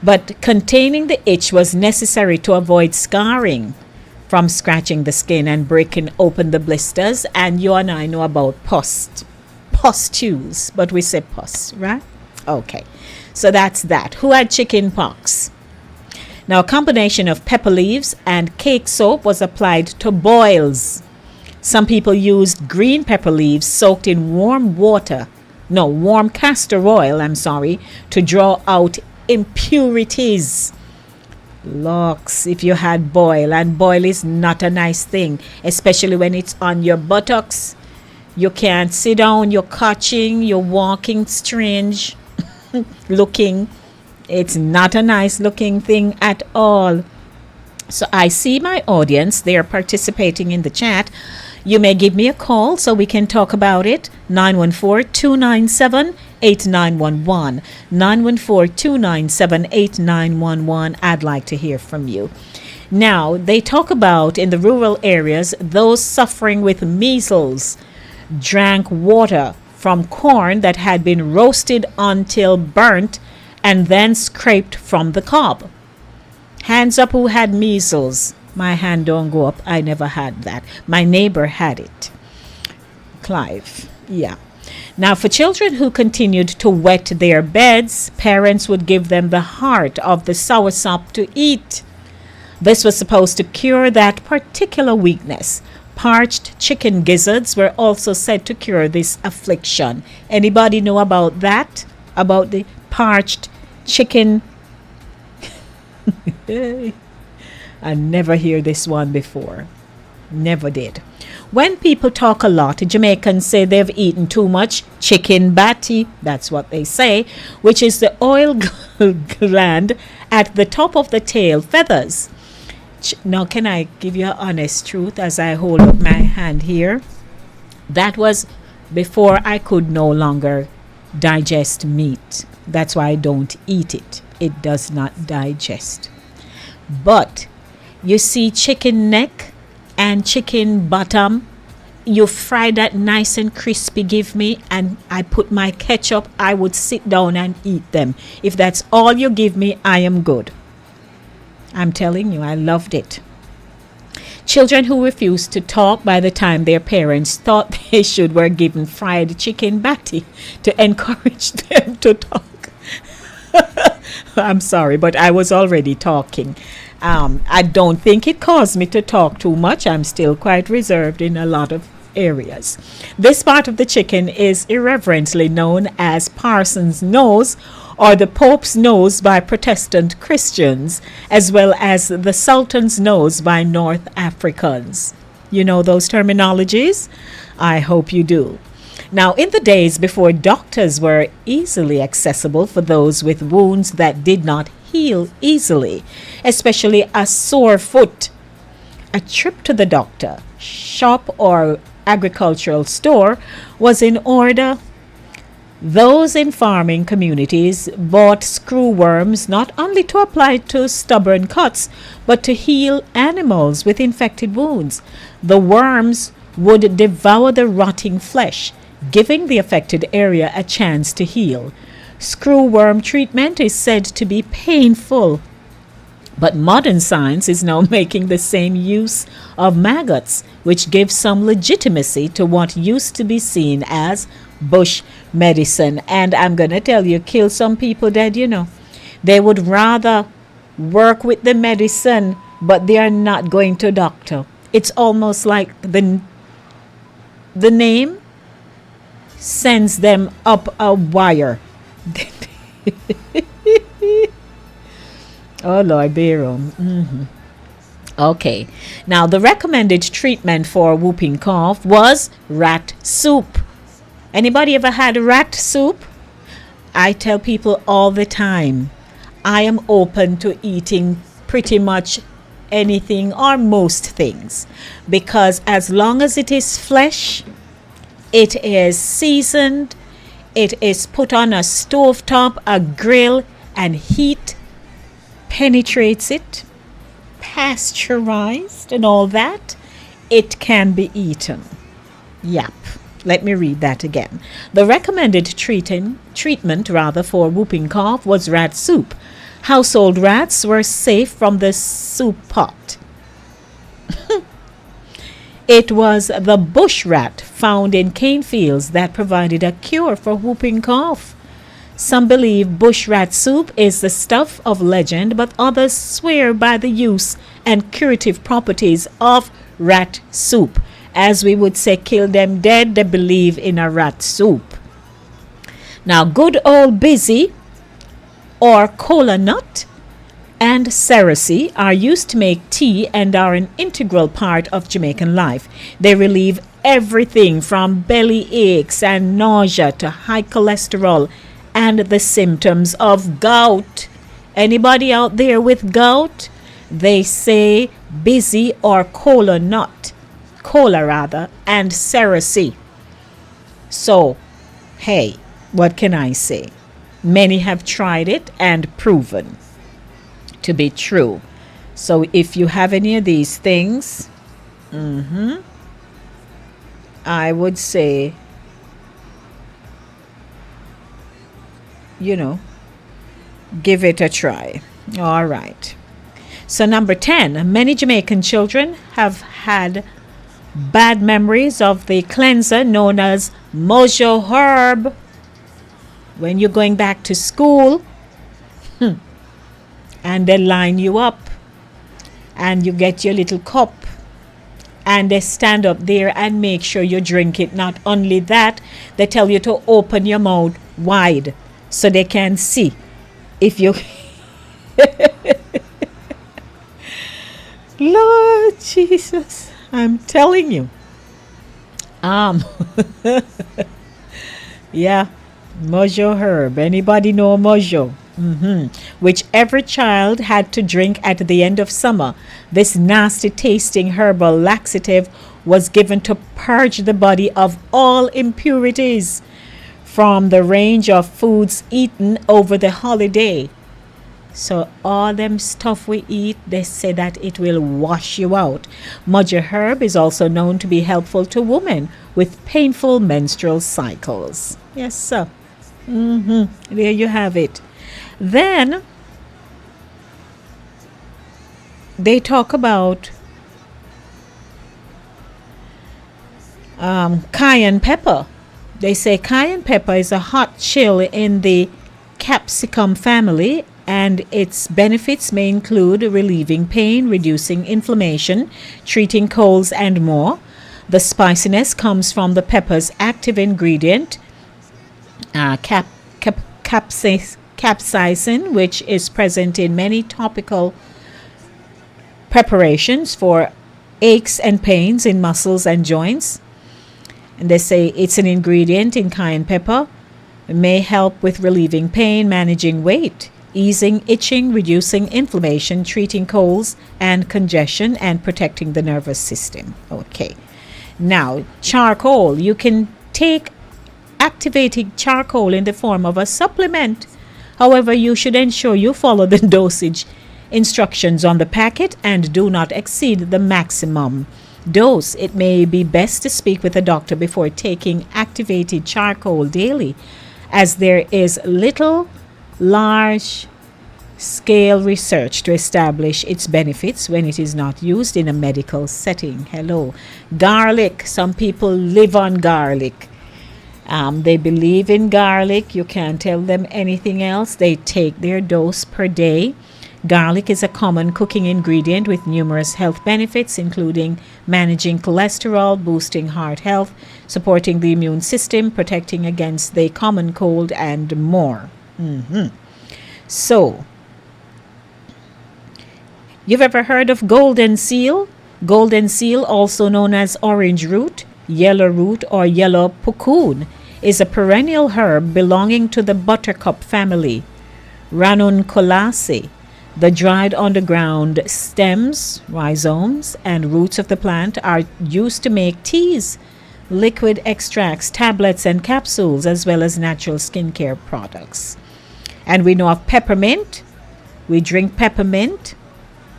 But containing the itch was necessary to avoid scarring from scratching the skin and breaking open the blisters. And you and I know about pustules, but we say pus, right? Okay, so that's that. Who had chicken pox? Now, a combination of pepper leaves and cake soap was applied to boils. Some people used green pepper leaves soaked in warm castor oil, to draw out impurities. Locks, if you had boil, and boil is not a nice thing, especially when it's on your buttocks. You can't sit down, you're catching, you're walking strange looking. It's not a nice looking thing at all. So I see my audience, they are participating in the chat. You may give me a call so we can talk about it. 914-297-8911. 914-297-8911. I'd like to hear from you. Now, they talk about in the rural areas, those suffering with measles drank water from corn that had been roasted until burnt and then scraped from the cob. Hands up who had measles. My hand don't go up. I never had that. My neighbor had it. Clive. Yeah. Now, for children who continued to wet their beds, parents would give them the heart of the soursop to eat. This was supposed to cure that particular weakness. Parched chicken gizzards were also said to cure this affliction. Anybody know about that? About the parched chicken? I never hear this one before. Never did. When people talk a lot, Jamaicans say they've eaten too much chicken batty. That's what they say, which is the oil gland at the top of the tail feathers. Now, can I give you an honest truth as I hold up my hand here? That was before I could no longer digest meat. That's why I don't eat it. It does not digest. But you see chicken neck and chicken bottom, you fry that nice and crispy, give me, and I put my ketchup, I would sit down and eat them. If that's all you give me, I am good. I'm telling you, I loved it. Children who refused to talk by the time their parents thought they should were given fried chicken batty to encourage them to talk. I'm sorry, but I was already talking. I don't think it caused me to talk too much. I'm still quite reserved in a lot of areas. This part of the chicken is irreverently known as Parson's nose or the Pope's nose by Protestant Christians, as well as the Sultan's nose by North Africans. You know those terminologies? I hope you do. Now, in the days before doctors were easily accessible for those with wounds that did not heal easily, especially a sore foot, a trip to the doctor, shop, or agricultural store was in order. Those in farming communities bought screwworms not only to apply to stubborn cuts, but to heal animals with infected wounds. The worms would devour the rotting flesh, giving the affected area a chance to heal. Screwworm treatment is said to be painful, but modern science is now making the same use of maggots, which gives some legitimacy to what used to be seen as bush medicine. And I'm going to tell you, kill some people dead, you know. They would rather work with the medicine, but they are not going to doctor. It's almost like the name sends them up a wire. Oh, Lord, Bayron. Okay. Now, the recommended treatment for whooping cough was rat soup. Anybody ever had rat soup? I tell people all the time, I am open to eating pretty much anything or most things, because as long as it is flesh, it is seasoned, it is put on a stovetop, a grill, and heat penetrates it, pasteurized and all that, it can be eaten. Yep. Let me read that again. The recommended treatment for whooping cough was rat soup. Household rats were safe from the soup pot. It was the bush rat found in cane fields that provided a cure for whooping cough. Some believe bush rat soup is the stuff of legend, but others swear by the use and curative properties of rat soup. As we would say, kill them dead, they believe in a rat soup. Now, good old busy or kola nut and cerasee are used to make tea and are an integral part of Jamaican life. They relieve everything from belly aches and nausea to high cholesterol and the symptoms of gout. Anybody out there with gout? They say busy or kola and cerasee. So, hey, what can I say? Many have tried it and proven to be true. So if you have any of these things, I would say, give it a try. All right. So number 10, many Jamaican children have had bad memories of the cleanser known as Mojo Herb. When you're going back to school, and they line you up, and you get your little cup, and they stand up there and make sure you drink it. Not only that, they tell you to open your mouth wide so they can see if you... Lord Jesus, I'm telling you. Yeah, Mojo Herb. Anybody know Mojo? Whichever child had to drink at the end of summer, this nasty tasting herbal laxative was given to purge the body of all impurities from the range of foods eaten over the holiday. So all them stuff we eat, they say that it will wash you out. Mojo Herb is also known to be helpful to women with painful menstrual cycles. Yes, sir. There you have it. Then they talk about cayenne pepper. They say cayenne pepper is a hot chill in the capsicum family, and its benefits may include relieving pain, reducing inflammation, treating colds, and more. The spiciness comes from the pepper's active ingredient, capsaicin, which is present in many topical preparations for aches and pains in muscles and joints. And they say it's an ingredient in cayenne pepper. It may help with relieving pain, managing weight, easing itching, reducing inflammation, treating colds and congestion, and protecting the nervous system. Okay. Now, charcoal. You can take activated charcoal in the form of a supplement. However, you should ensure you follow the dosage instructions on the packet and do not exceed the maximum dose. It may be best to speak with a doctor before taking activated charcoal daily, as there is little large scale research to establish its benefits when it is not used in a medical setting. Hello. Garlic. Some people live on garlic. They believe in garlic. You can't tell them anything else. They take their dose per day. Garlic is a common cooking ingredient with numerous health benefits, including managing cholesterol, boosting heart health, supporting the immune system, protecting against the common cold, and more. So, you've ever heard of golden seal? Golden seal, also known as orange root, yellow root, or yellow puccoon, is a perennial herb belonging to the buttercup family, Ranunculaceae. The dried underground stems, rhizomes, and roots of the plant are used to make teas, liquid extracts, tablets, and capsules, as well as natural skincare products. And we know of peppermint. We drink peppermint,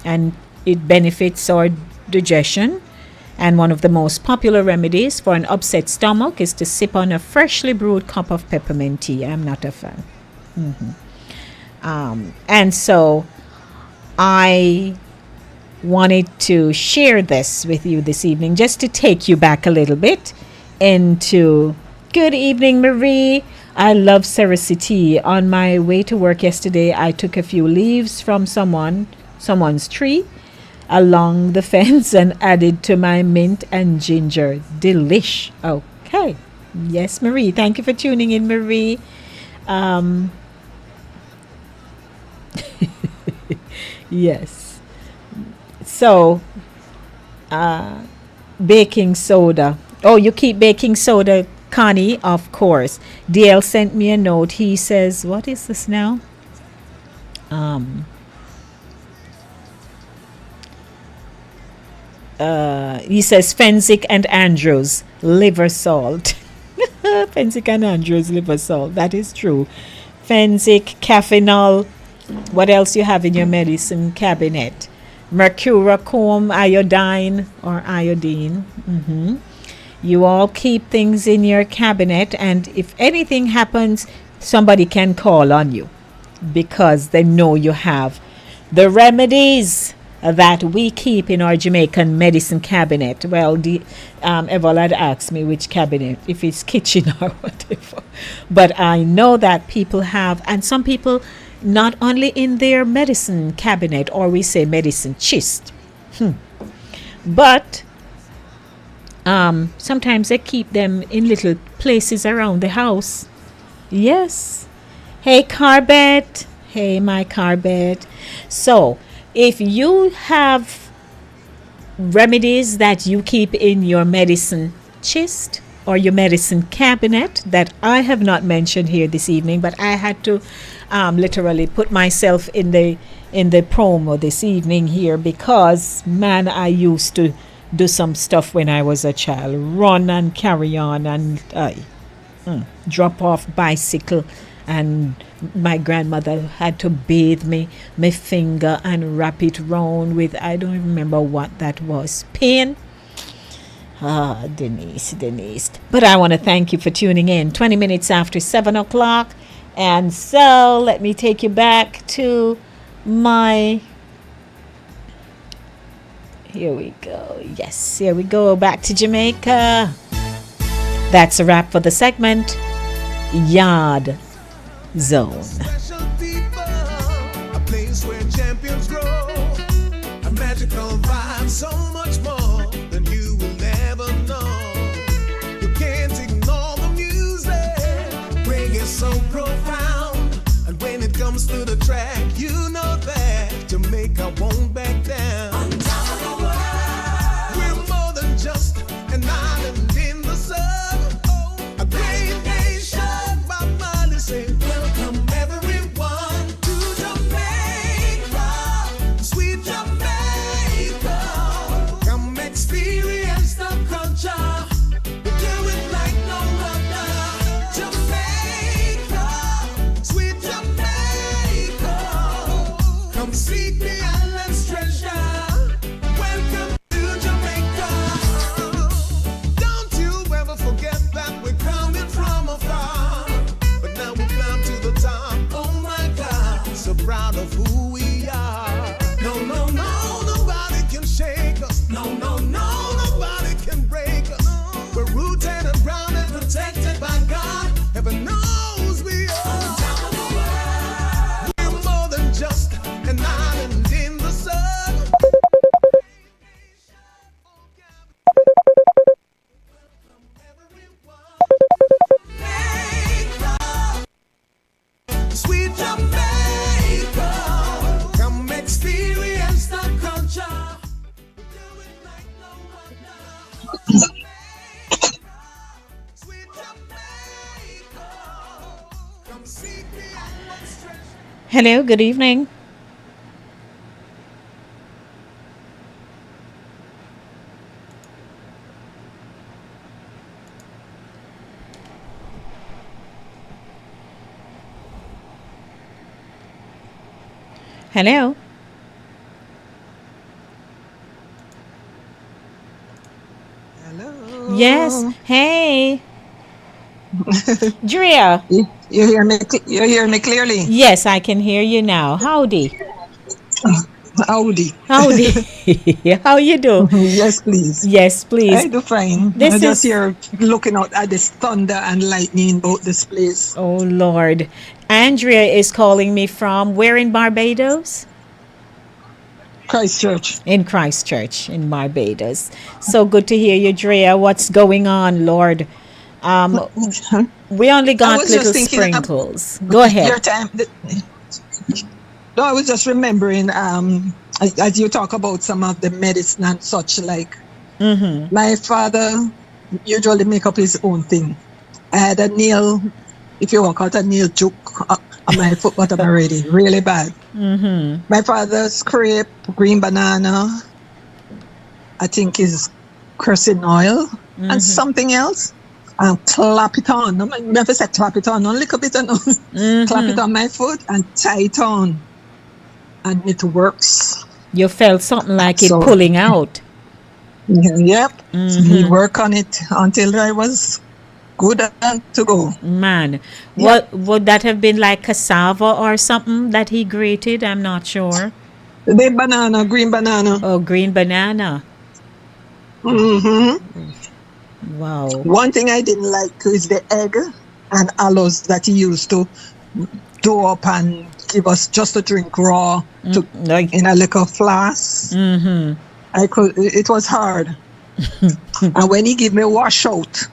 and it benefits our digestion. And one of the most popular remedies for an upset stomach is to sip on a freshly brewed cup of peppermint tea. I'm not a fan. And so I wanted to share this with you this evening, just to take you back a little bit into good evening, Marie. I love sericity. On my way to work yesterday, I took a few leaves from someone's tree along the fence and added to my mint and ginger. Delish. Okay. Yes, Marie. Thank you for tuning in, Marie. Yes. So, baking soda. Oh, you keep baking soda, Connie? Of course. DL sent me a note. He says, what is this now? He says Fensick and Andrews liver salt. Fensick and Andrews liver salt. That is true. Fensick, caffeinol. What else you have in your medicine cabinet? Mercurochrome, iodine or iodine. You all keep things in your cabinet, and if anything happens, somebody can call on you because they know you have the remedies that we keep in our Jamaican medicine cabinet. Well, Eval had asked me which cabinet, if it's kitchen or whatever. But I know that people have, and some people not only in their medicine cabinet, or we say medicine chest, but sometimes they keep them in little places around the house. Yes. Hey, Carbet. Hey, my Carbet. So, if you have remedies that you keep in your medicine chest or your medicine cabinet that I have not mentioned here this evening, but I had to literally put myself in the promo this evening here because, man, I used to do some stuff when I was a child. Run and carry on and drop off bicycle, and my grandmother had to bathe my finger and wrap it round with, I don't remember what that was, pin. Denise. But I want to thank you for tuning in. 20 minutes after 7 o'clock. And so let me take you back to my... Here we go. Yes, here we go. Back to Jamaica. That's a wrap for the segment. Yard Zone. Special people, a place where champions grow, a magical vibe, so much more than you will ever know. You can't ignore the music, reggae so profound, and when it comes to the track, you know that Jamaica won't back down. On top of the world, we're more than just an island in the sun, a great nation. My mind is saying, welcome everyone to Jamaica, sweet Jamaica. Come experience the culture. We do it like no other. Jamaica, sweet Jamaica. Come seek the island's treasure. Hello, good evening. Hello. Hello. Yes. Hey. Drea. You hear me? You hear me clearly? Yes, I can hear you now. Howdy. Howdy. Howdy. How you do? Yes, please. Yes, please. I do fine. This I just is- here looking out at this thunder and lightning about this place. Oh, Lord. Andrea is calling me from where in Barbados? Christchurch. In Christchurch, in Barbados. So good to hear you, Drea. What's going on, Lord? We only I got was just little thinking sprinkles. Go ahead. Your time. No, I was just remembering as you talk about some of the medicine and such like. Mm-hmm. My father usually make up his own thing. I had a nail, if you want to call it a nail juke on my foot bottom already, really bad. Mm-hmm. My father scrape green banana, I think is kerosene oil and something else, and clap it on. I never said clap it on, a little bit on. Clap it on my foot and tie it on. And it works. You felt something like it So- pulling out. Yep. He worked on it until I was good to go. Man, what would that have been, like cassava or something that he grated? I'm not sure. The banana, green banana. Oh, green banana. Wow. One thing I didn't like is the egg and aloes that he used to do up and give us just to drink raw in a little flask. It was hard. And when he give me wash out,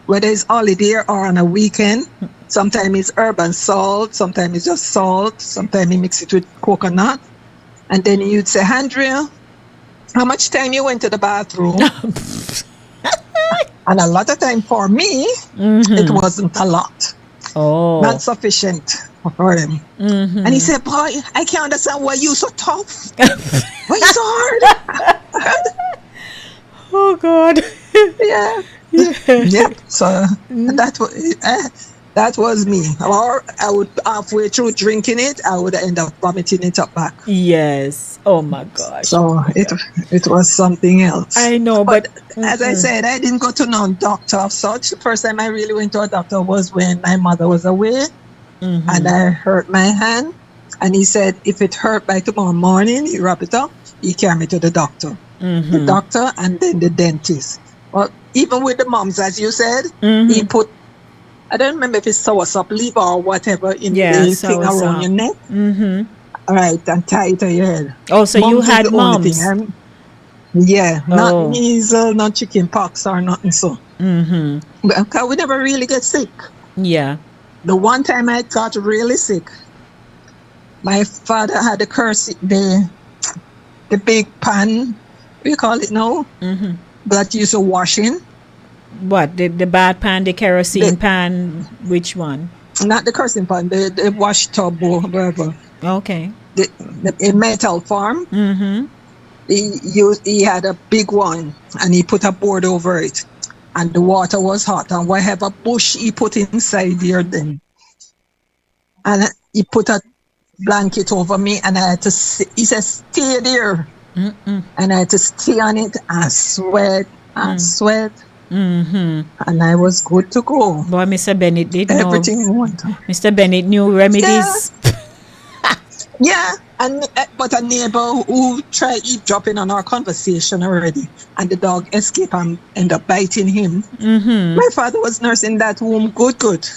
whether it's holiday or on a weekend, sometimes it's herb and salt, sometimes it's just salt, sometimes he mix it with coconut. And then you'd say, Andrea, how much time you went to the bathroom? And a lot of time for me, it wasn't a lot. Oh. Not sufficient for him. And he said, boy, I can't understand why you so tough. Why you so hard? Oh, God. Yeah. Yep. So that was me. Or I would, halfway through drinking it, I would end up vomiting it up back. Yes. Oh, my gosh. So it was something else. I know, but as I said, I didn't go to no doctor of such. The first time I really went to a doctor was when my mother was away and I hurt my hand. And he said, if it hurt by tomorrow morning, you wrap it up, you carry me to the doctor. The doctor and then the dentist. Well, even with the moms, as you said, he put, I don't remember if it's soursop leaf or whatever in the thing around your neck. All right, and tie it to your head. Oh, so you had mums? Yeah, Oh. not measles, not chicken pox or nothing so. Because we never really get sick. Yeah. The one time I got really sick, my father had the big pan, what do you call it now? That used to wash in. What? The bad pan, the kerosene pan? Which one? Not the kerosene pan, the wash tub or whatever. Okay. In metal form. He had a big one and he put a board over it. And the water was hot. And whatever bush he put inside there then. And he put a blanket over me and I had to he said, stay there. And I had to stay on it and sweat and sweat. And I was good to go. Boy, Mr. Bennett did know. Everything I wanted. Mr. Bennett knew remedies. Yeah, and but a neighbor who tried eavesdropping on our conversation already, and the dog escaped and ended up biting him. My father was nursing that womb good.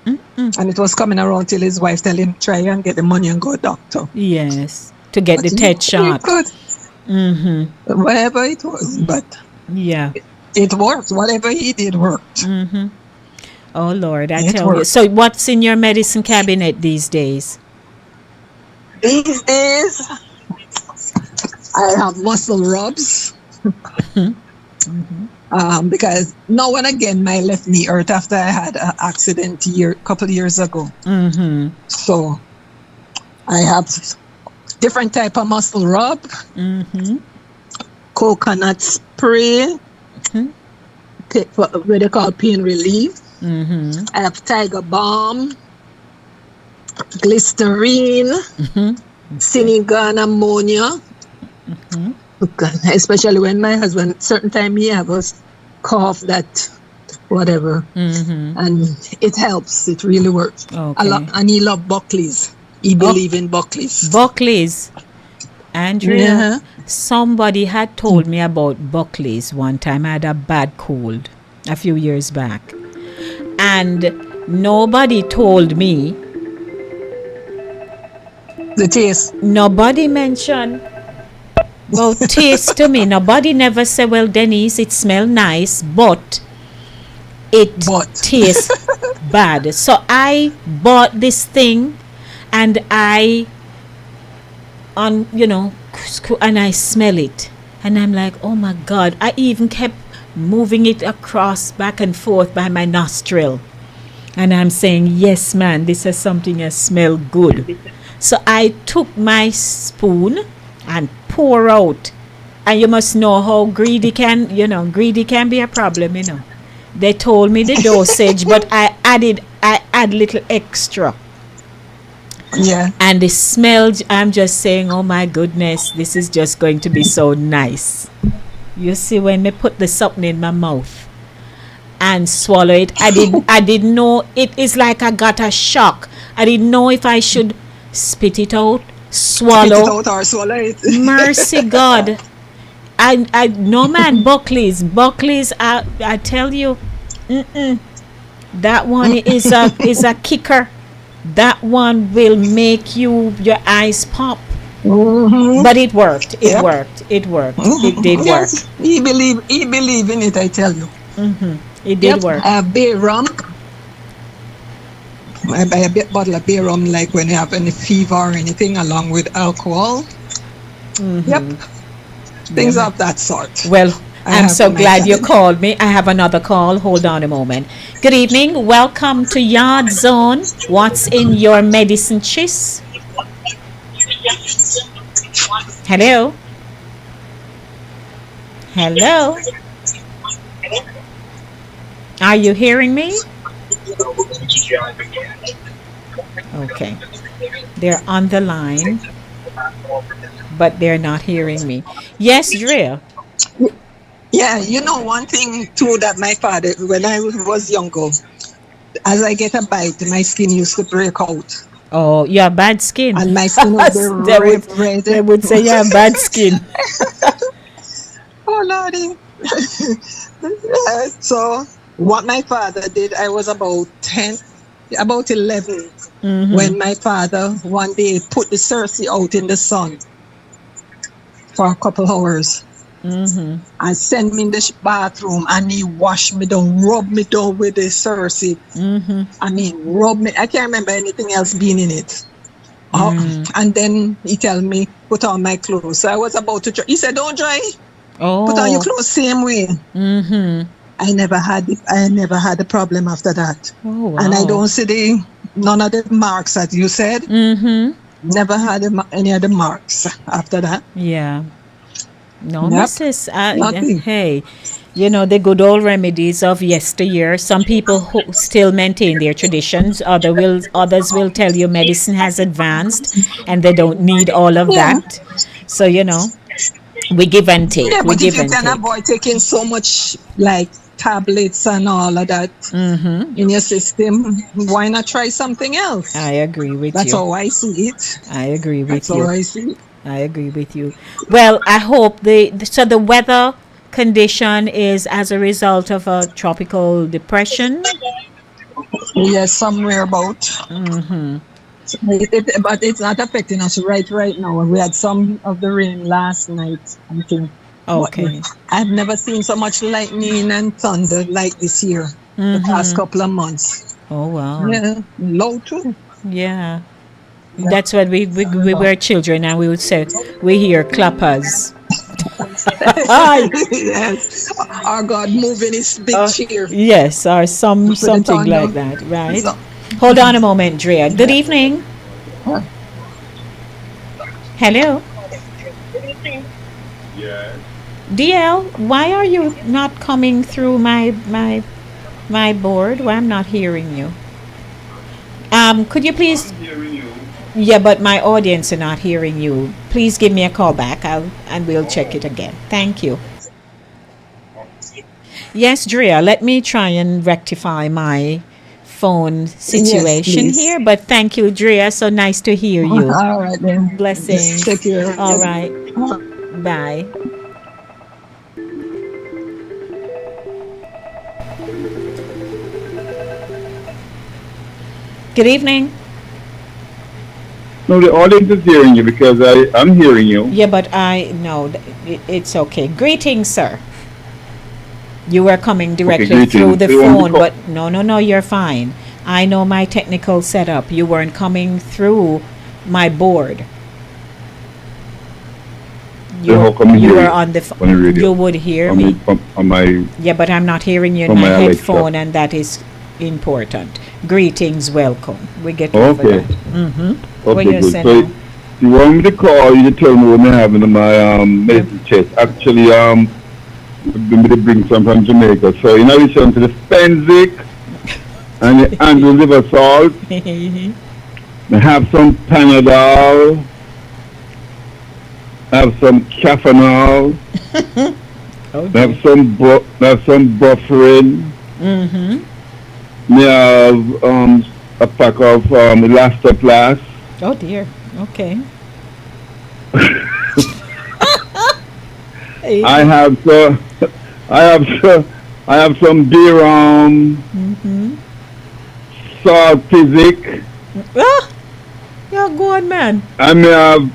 And it was coming around till his wife tell him, try and get the money and go doctor. Yes, to get the he TET shot. Good. Whatever it was, but yeah, it worked. Whatever he did worked. Oh, Lord, I It tell you. worked. So what's in your medicine cabinet these days? These days, I have muscle rubs. Because now and again, my left knee hurt after I had an accident couple years ago. So I have different type of muscle rub, coconut spray, what they call pain relief. I have Tiger Balm, Glycerine, Sinigan ammonia. Especially when my husband, certain time he have a cough that whatever, and it helps. It really works a lot. And he love Buckley's. He believe in Buckley's. Buckley's. Andrea, somebody had told me about Buckley's one time. I had a bad cold a few years back. And nobody told me the taste. Nobody mentioned about taste to me. Nobody never said, well, Denise, it smells nice, but it tastes bad. So I bought this thing and and I smell it. And I'm like, oh my God. I even kept moving it across back and forth by my nostril. And I'm saying, yes, man, this is something that smells good. So I took my spoon and pour out. And you must know how greedy can be a problem, They told me the dosage, but I add little extra. Yeah. And the smell, I'm just saying, oh my goodness, this is just going to be so nice. You see, when me put the something in my mouth and swallow it, I didn't know. It is like I got a shock. I didn't know if I should spit it out, swallow. Spit it out or swallow it. Mercy God. I no man, Buckley's, I tell you, that one is a kicker. That one will make your eyes pop. But it worked. It worked. It did work. He believe in it, I tell you. It did work. Bay rum. I buy a bottle of bay rum like when you have any fever or anything, along with alcohol. Things of that sort. Well, I'm so glad you called me. I have another call. Hold on a moment. Good evening. Welcome to Yard Zone. What's in your medicine chest? Hello? Hello? Are you hearing me? Okay. They're on the line, but they're not hearing me. Yes, Drea. Yeah, one thing too that my father, when I was younger, as I get a bite, my skin used to break out. Oh, you have bad skin. And my skin would be red. They would say you have bad skin. Oh, Lordy. So, what my father did, I was about 11, when my father one day put the Cersei out in the sun for a couple hours. And sent me in the bathroom, and he washed me down, rubbed me down with the Cersei. I mean, rubbed me. I can't remember anything else being in it. And then he tell me, put on my clothes. So I was about to dry. He said, don't dry. Put on your clothes same way. I never had a problem after that. Oh, wow. And I don't see none of the marks that you said. Never had any of the marks after that. Yeah. No, Mrs. Hey, the good old remedies of yesteryear. Some people who still maintain their traditions. Others will tell you medicine has advanced and they don't need all of that. So, we give and take. Yeah, but if you can avoid taking so much like tablets and all of that in your system, why not try something else? I agree with you. That's how I see it. I agree with That's you. how I see it. I agree with you. Well, I hope the weather condition is as a result of a tropical depression. Yes, somewhere about. But it's not affecting us right now. We had some of the rain last night, I think. Okay. I've never seen so much lightning and thunder like this year, the past couple of months. Oh, wow. Yeah, low too. Yeah. That's what we were children, and we would say, we hear clappers. Yes. Our God moving his big chair. Yes, or something like that, right? Hold on a moment, Drea. Good evening. Hello? Yes. DL, why are you not coming through my board? Why I'm not hearing you? Could you please? I'm hearing you. Yeah, but my audience are not hearing you. Please give me a call back. And we'll check it again. Thank you. Yes, Drea, let me try and rectify my phone situation please. here. But thank you, Drea. So nice to hear you. All right then. Blessings. Take care. All right. Bye. Good evening. No, the audience is hearing you because I'm hearing you. Yeah, but it's okay. Greetings, sir. You were coming directly through the phone, but no, you're fine. I know my technical setup. You weren't coming through my board. You were on the phone. You would hear me. On my. Yeah, but I'm not hearing you in my headphone, and that is important. Greetings, welcome. We get over that. Okay, What you good. saying So now? you want me to call you to tell me what I have in my medicine chest? Actually, I'm going to bring some from Jamaica. So in addition to the Spenzic and the Andrew liver salt, I have some Panadol, I have some Cafanol, I have some Bufferin. We have a pack of Elastoplast. Oh dear. Okay. I have some Biram, Saltizic. Ah, you're good, man. I may have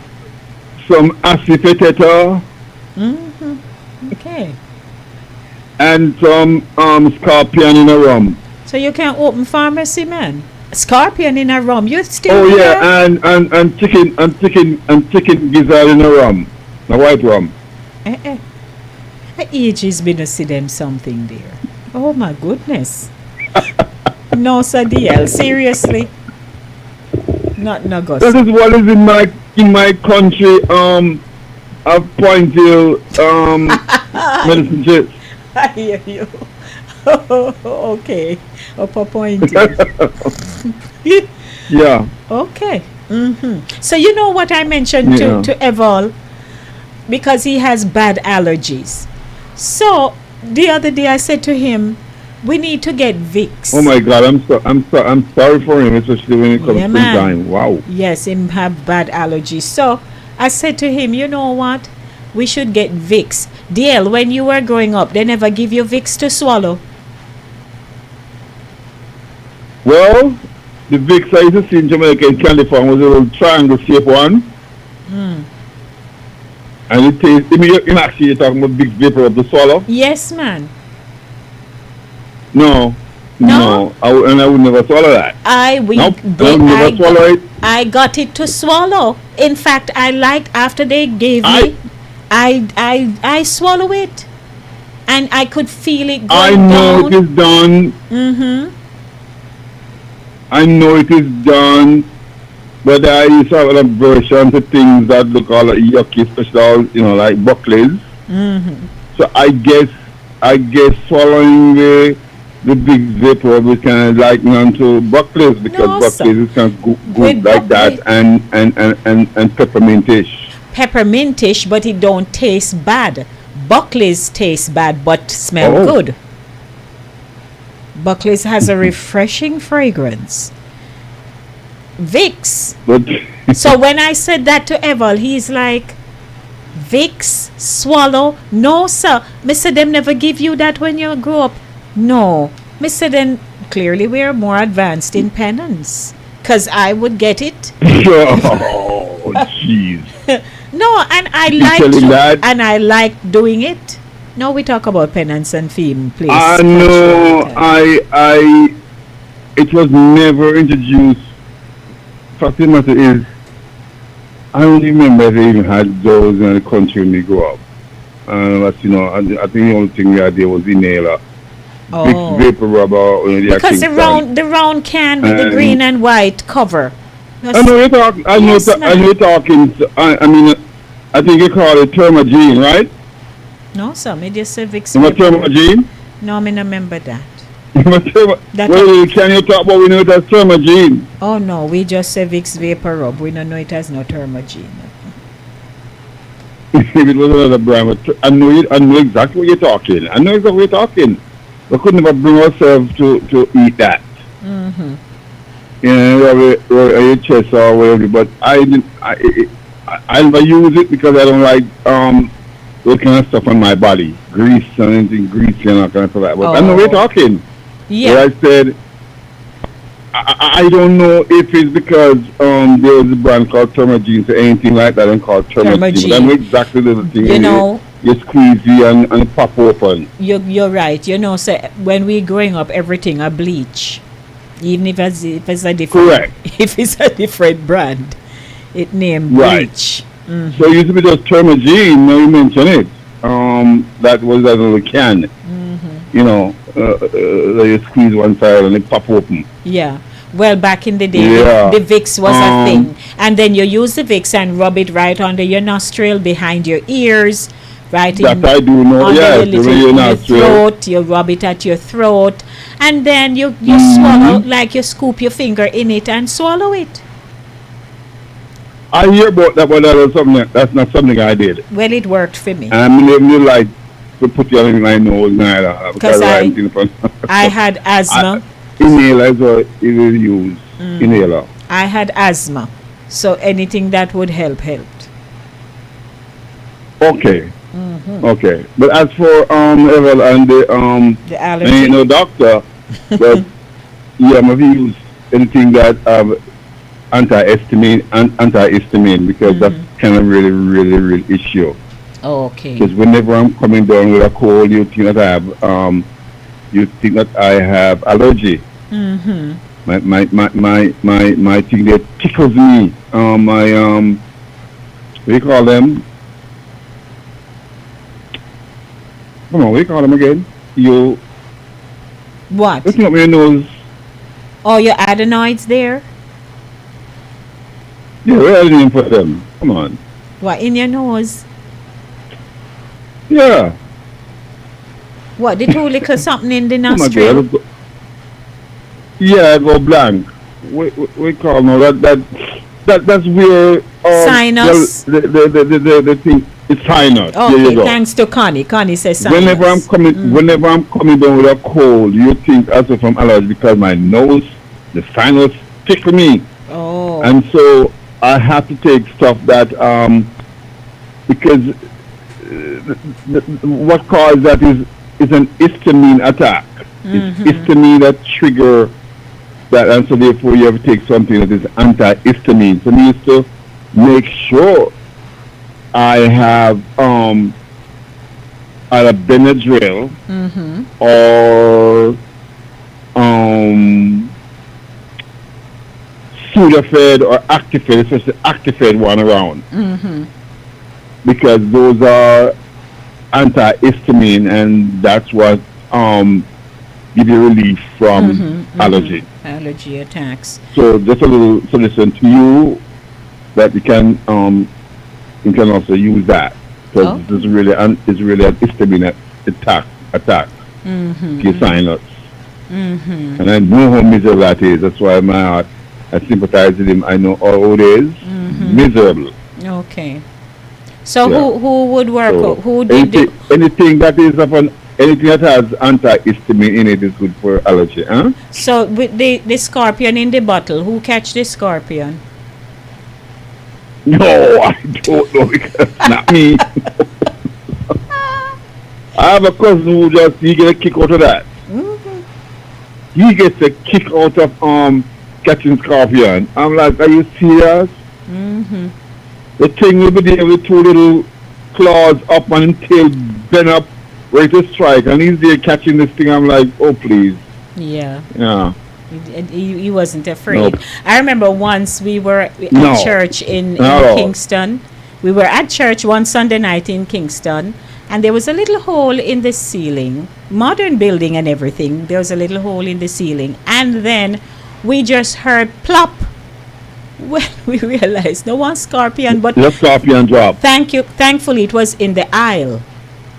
some Acifeteta. Okay. And some Scorpion in a rum. So you can open pharmacy, man. Scorpion in a rum. You still? Oh there? yeah, and chicken gizzard in a rum, a white rum. Age has been to see them something there. Oh my goodness. No, sir, DL. Seriously. Not in August. That is what is in my country. Of Point Hill medicine chest. I hear you. Okay. Upper Point Hill. Yeah. Okay. So you know what I mentioned to Eval, because he has bad allergies. So the other day I said to him, we need to get Vicks. Oh my God, I'm sorry for him, especially when it comes to time. Wow. Yes, him have bad allergies. So I said to him, you know what? We should get Vicks. DL, when you were growing up, they never give you Vicks to swallow. Well, the Vicks I used to see in Jamaica and California was a little triangle shaped one. And it tastes, you actually you're talking about big vapor of the swallow? Yes, man. No. I would never swallow that. I got it to swallow. In fact, I liked after they gave me, I swallow it, and I could feel it going down. It is done. I know it is done, but I used to have an aversion to things that look all like yucky, especially like Buckley's. So I guess swallowing the big vapor we can liken onto Buckley's, because Buckley's is kind of good like that, and peppermintish. Peppermintish, but it don't taste bad. Buckley's tastes bad but smell good. Buckley's has a refreshing fragrance. Vicks. So when I said that to Eval, he's like, Vicks, swallow? No, sir. Me said them never give you that when you grow up. No. Me said then clearly we're more advanced in penance. Because I would get it. Oh, jeez. No, and I like doing it. No, we talk about penance and theme, please. No, it was never introduced. Fact of the matter is, I don't remember if they even had those in the country when we grew up. But, I think the only thing we had there was inhaler. Big vapor rubber. Because the round can with the green and white cover. I know you're talking. I know. Yes, I know you're talking. I mean, I think you call it Termagene, right? No, sir. Me just say Vicks. You Termagene? No, me not remember that. Well, can you talk about we know it as Termagene? Oh no, we just say Vicks Vapor Rub. We don't know it as no Termagene. If it was another brand, but I know exactly what you're talking. I know exactly what you're talking. We could never bring ourselves to eat that. Mm-hmm. You know, your chest or whatever. But I never use it because I don't like those kind of stuff on my body, grease and anything greasy and all kind of stuff. But I know what you're talking. Yeah. Where I said, I don't know if it's because there was a brand called Termagene or anything like that and called Termagene. But I know exactly the thing. You know, you squeezy and pop open. You're right. You know, so when we growing up, everything a bleach, even if it's a different. Correct. If it's a different brand, it named Right. bleach. Mm-hmm. So it used to be just Termagene. Now you mention it. That was that little can. Mm-hmm. You know, you squeeze one side and it pop open. Yeah. Well, back in the day, Yeah. the Vicks was a thing. And then you use the Vicks and rub it right under your nostril, behind your ears, right That in I do know, under yes, your little your in your nostril. throat. You rub it at your throat. And then you swallow, like you scoop your finger in it and swallow it. I hear about that, but that's not something I did. Well, it worked for me. I mean, even like to put it on my nose neither. Because I had asthma. Inhaler is what you will use. Inhaler. I had asthma. So anything that would helped. Okay. Okay. But as for Evel and the I allergy. ain't no doctor, but yeah, I'm gonna use anything that antihistamine because that's kind of really issue. Okay. Because whenever I'm coming down with a cold, you think that I have allergy. Mm-hmm. My thing that tickles me. What do you call them? Come on, what do you call them again? You. What? Looking up your nose. Oh, your adenoids there? Yeah, where are the name for them? Come on. What, in your nose? Yeah. What, the two little something in the Oh my nostril? God. Yeah, I go blank. We call now that's where Sinus. The thing is sinus. There you Okay, go. thanks to Connie. Connie says sinus. Whenever I'm coming down with a cold, you think also from allergy because my nose, the sinus tickle me. Oh. And so I have to take stuff that because what caused that is an histamine attack. It's histamine that trigger that, and so therefore you have to take something that is antihistamine. So I used to make sure I have either Benadryl or Sudafed or Actifed, especially Actifed one around. Because those are antihistamine and that's what give you relief from allergy. Allergy attacks. So just a little suggestion to you that you can also use that because this is really an histamine attack to your sinus. And I know how miserable that is. That's why my heart, I sympathize with him. I know how it is miserable. Okay. So Yeah. who would work? So Who did anything that is upon anything that has antihistamine in it is good for allergy, huh? So with the scorpion in the bottle, who catch the scorpion? No, I don't know because not me. I have a cousin who he get a kick out of that. He gets a kick out of catching scorpion. I'm like, are you serious? The thing will be there with two little claws up and tail bent up, ready to strike, and he's there catching this thing. I'm like, oh please. Yeah. Yeah. He wasn't afraid. Nope. I remember once we were at No. church in No. Kingston. We were at church one Sunday night in Kingston, and there was a little hole in the ceiling. Modern building and everything. There was a little hole in the ceiling. And then we just heard plop. Well, we realized no one scorpion, but The scorpion drop. Thankfully, it was in the aisle,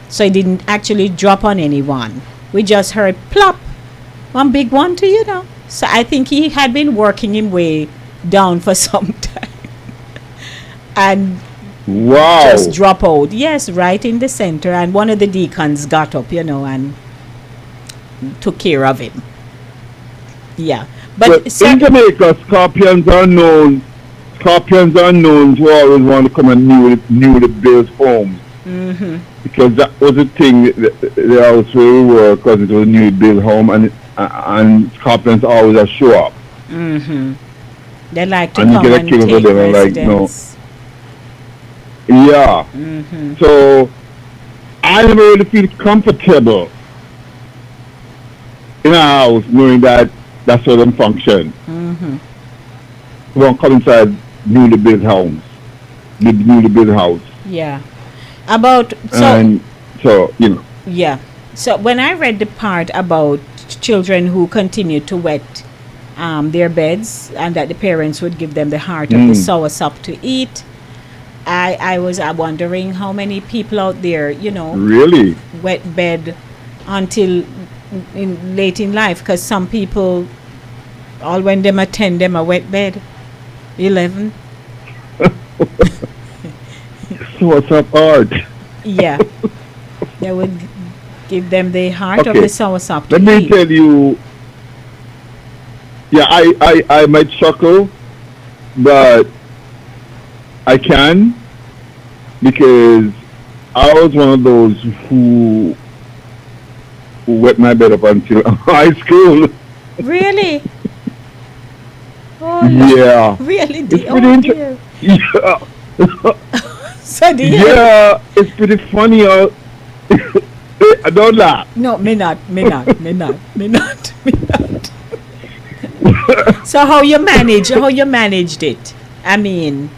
so it didn't actually drop on anyone. We just heard plop, one big one to So I think he had been working him way down for some time, and Wow. just drop out. Yes, right in the center, and one of the deacons got up, and took care of him. Yeah, but in Jamaica, scorpions are known to always want to come and newly built homes. Mm-hmm. Because that was the thing, the house where we were, because it was a newly built home, and scorpions always show up. Mm-hmm. They like to And you come get a and kill take over them, residence. Yeah. Mm-hmm. So I never really feel comfortable in a house knowing that that's how them function. Mm-hmm. We won't come inside newly built homes, newly built house. Yeah. So Yeah. So when I read the part about children who continue to wet their beds and that the parents would give them the heart of the soursop to eat, I was wondering how many people out there, Really? wet bed until late in life, because some people, all when them attend them a wet bed, 11. Soursop heart. Yeah. They would give them the heart of the soursop to Let me eat. tell you. Yeah, I might chuckle, but I can, because I was one of those who wet my bed up until high school. Really? Oh, Yeah. Really? It's pretty Dear. Yeah. So do you? Yeah, it's pretty funny. I don't laugh. No, me not. So how you managed it? I mean,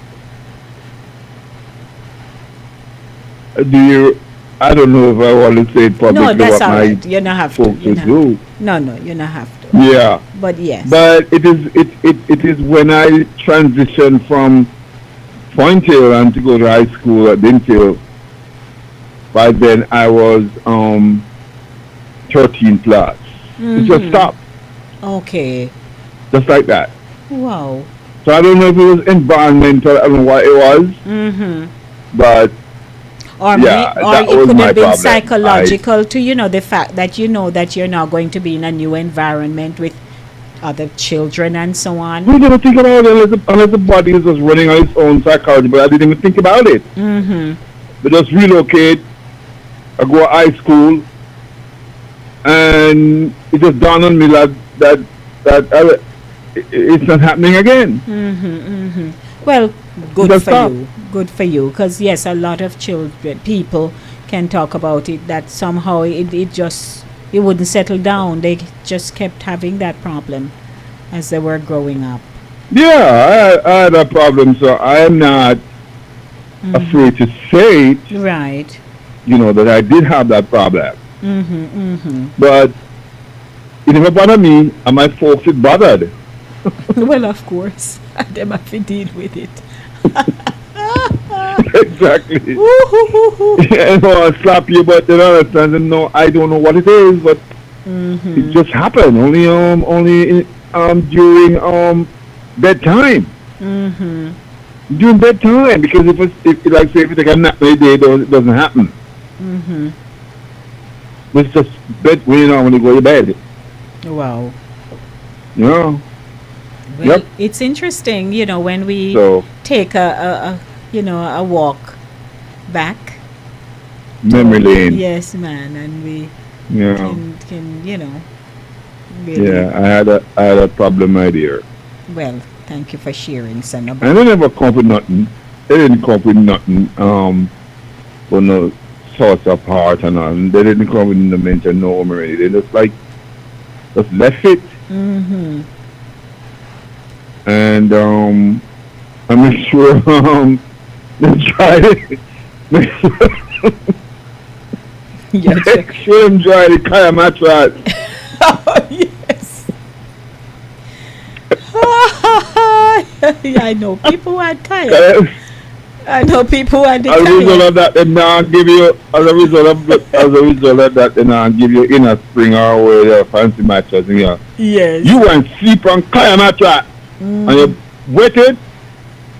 I don't know if I want to say it publicly. no, that's what all my right. You don't have to. folks You would don't- do. No, you don't have to. Yeah. But yes. But it is when I transitioned from Point Hill and to go to high school at Binfield. By then I was 13 plus. It just Mhm. stopped, Okay. just like that. Wow. So I don't know if it was environmental, I don't know what it was, Mm-hmm. but Or yeah, or that it was could my have been problem. psychological to the fact that that you're now going to be in a new environment with other children and so on. We didn't think about it unless the body is just running on its own psychology, but I didn't even think about it. Mm-hmm. But just relocate, I go to high school, and it just dawned on me that it's not happening again. Mm-hmm, mm-hmm. Well, good Just for stop. you. Good for you. Because, yes, a lot of people can talk about it, that somehow it wouldn't settle down. They just kept having that problem as they were growing up. Yeah, I had a problem, so I am not afraid to say it, Right. that I did have that problem. Mm-hmm, mm-hmm. But it never bothered me, and my folks, it bothered. Well, of course. Them have to deal with it. Exactly. I slap you, but they don't understand. And no, I don't know what it is, but it just happened. Only during bedtime. Mm-hmm. During bedtime, because if you take a nap every day, it doesn't happen. Mm-hmm. It's just bed when you normally go to bed. Wow. Yeah. Well, Yep. it's interesting, when we So- take a walk back. Memory lane. Yes, man, and we Yeah. can really, Yeah, I had a problem, my dear. well, thank you for sharing, son. And they never come up with nothing. They didn't come up with nothing. For no source of heart and all. They didn't come up with no mention, no memory. They just left it. Mm-hmm. And I make sure they try it. Make sure them try the Kaya mattress. Oh, yes. Yeah, I know people who had kayak. I know people who had the As a result kayak. of that, they now give you, as a result of that, they now give you inner spring or where fancy mattress. You know. Yes. You went sleep on kayak mattress and you wet it,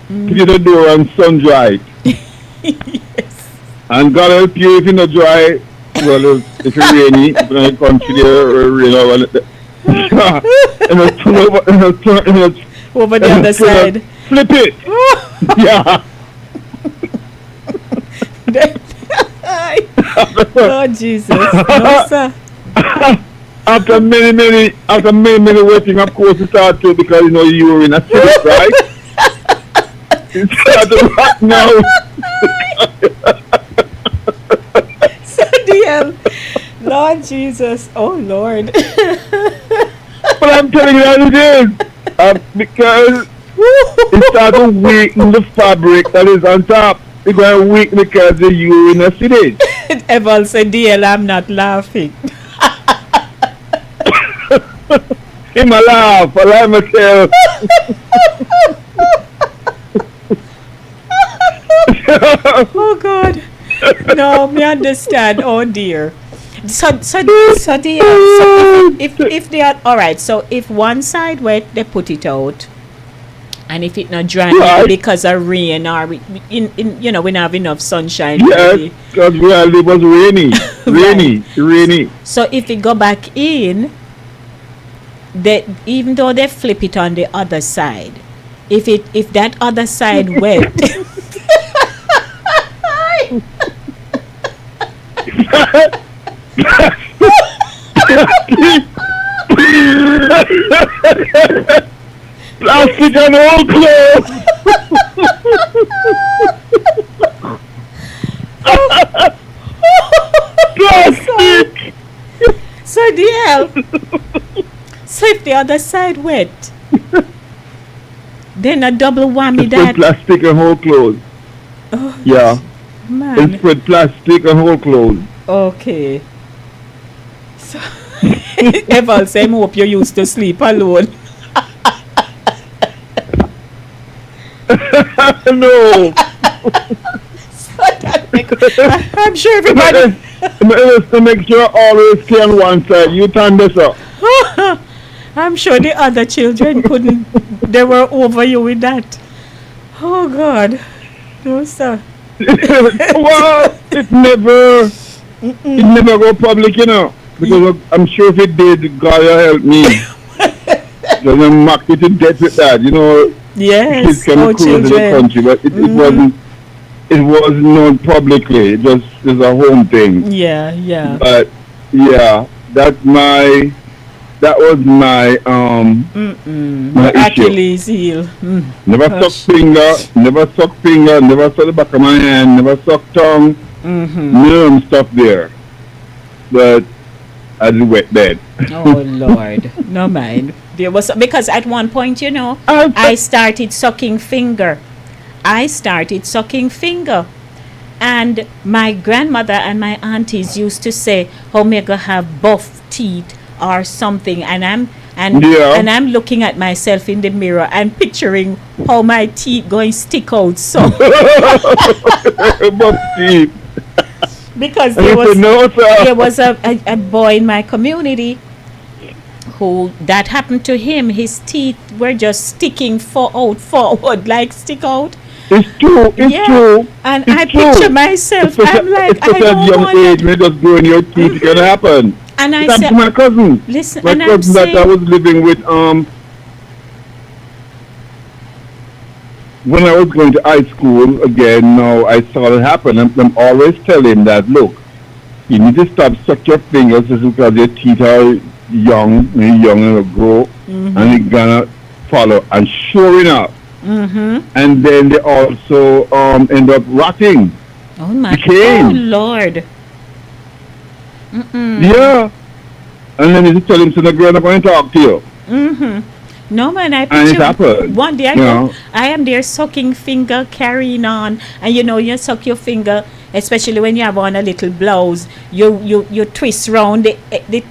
put it the door and sun dry it. Yes. And God help you if you not dry. Well, if it's rainy, if you're in the country there, you know, and it's turn over the other side. Flip it. Yeah. Oh Jesus! No, sir. After many waiting, of course, it started to because you know you were in a city, right? It started right now. So DM, Lord Jesus, oh Lord. But I'm telling you how it is, because it started to weaken the fabric that is on top. It's going to weaken because you're in a city. Evan said, DL, I'm not laughing. In my laugh, I like myself. Oh God. No, me understand. Oh dear. So dear. So if they are all right. So if one side wet, they put it out, and if it not dry Right. because of rain or in we don't have enough sunshine. Yes, because it was rainy. So if it go back in, they even though they flip it on the other side, if that other side wet. Plastic and old clothes. Plastic. So DL. So if the other side wet, then a double whammy It's that. with plastic and whole clothes. Oh, Yeah. man. It's with plastic and whole clothes. Okay. So Eval say, I hope you used to sleep alone. No. I'm sure everybody. To make sure always stay on one side. You turn this up. I'm sure the other children couldn't. They were over you with that. Oh God. No, sir. Well, it never go public, you know. Because I'm sure if it did, God will help me. Doesn't mock you to death with that, you know. Yes, Kids can be cruel to the country, but it wasn't. It was known publicly. It was a home thing. Yeah, yeah. But yeah, that was my my issue. Achilles heel. Never suck finger, never suck the back of my hand, never suck tongue. No stuff there. But I did wet bed. Oh Lord, no mind. There was because at one point, you know, I started sucking finger. And my grandmother and my aunties used to say, "Oh, me go have buff teeth or something," and I'm looking at myself in the mirror and picturing how my teeth going stick out. So buff teeth. Because And you said, "No, sir." there was a boy in my community who that happened to him. His teeth were just sticking forward, like stick out. It's true. It's true. And it's I true. picture myself. I'm like, I at don't young want age, it. when you just growing your teeth, it can happen. And I It happened said, to my cousin. listen, My and I'm cousin that I saying, was living with, when I was going to high school again, now I saw it happen. I'm always telling him that, look, you need to stop suck your fingers just because your teeth are young and it'll grow and it's gonna follow. And sure enough, and then they also end up rotting. oh my, Decaying. oh Lord. Yeah. And then you just tell him, so the girl not going to talk to you. No man, I And it picture happened, one day you know. I am there sucking finger, carrying on, and you know you suck your finger, especially when you have on a little blouse. You twist round the Yeah,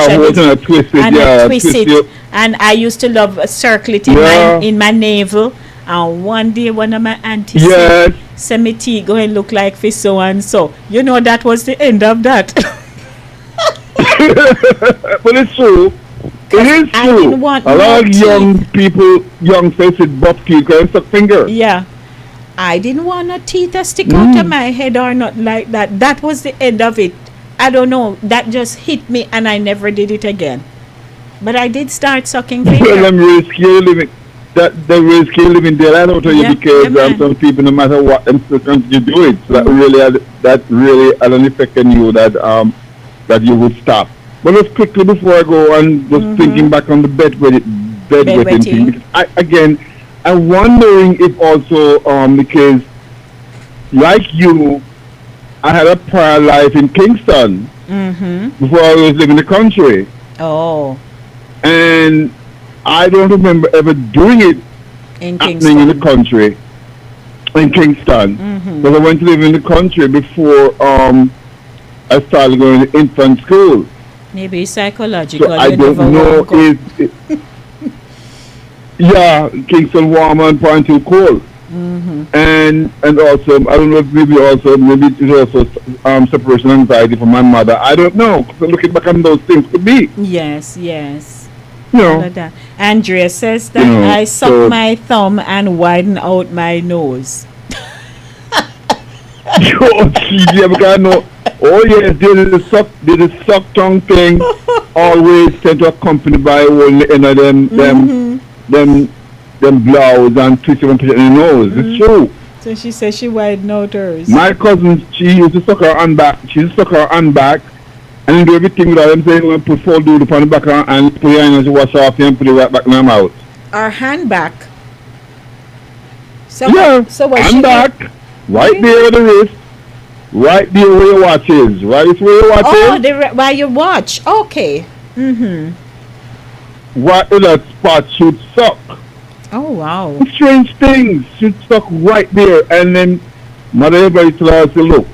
edge holding a twist it, and yeah, twist twist it. it. And I used to love circle it in my navel. And one day one of my aunties Yes. said me teeth go and look like this so and so. You know that was the end of that. But it's true. It is I true. didn't want A lot no of young people, young faces, buff teeth, and suck finger. Yeah. I didn't want no teeth to stick out of my head or not like that. That was the end of it. I don't know. That just hit me and I never did it again. But I did start sucking Well, finger. I'm really scared living. They really scared living there. I don't tell you Yeah, because yeah, man. some people, no matter what, them still continue to do it. So that really had an effect on you that that you would stop. But just quickly before I go and just thinking back on the bedwetting thing, because I'm wondering if also because like you, I had a prior life in Kingston before I was living in the country. Oh. And I don't remember ever doing it In happening in the country, in Kingston. Because I went to live in the country before I started going to infant school. Maybe psychological. So I don't know if yeah, Kingston warm and point too cold. And also I don't know if maybe it's also separation anxiety for my mother. I don't know. So looking back on those things could be. Yes. You know. All of that. Andrea says that You know, I suck so- my thumb and widen out my nose. Oh, geez, yeah, because I know. Oh yes, there's a suck tongue thing. Always tend to accompany by one end of them blouse and twist and put it in the nose. It's true. So she says she widen out hers. My cousin, she used to suck her hand back. She used to suck her hand back and do everything without them saying, "Well, put full dude upon the back and put it in and she wash off and put it right back in her mouth." Our hand back. So Yeah, so what hand she back, right there at the wrist, right there where your watch is, right where your watch Oh, is. by your watch. Okay. Right in that spot should suck. Oh wow. Strange things should suck right there, and then mother everybody tell her, say, look,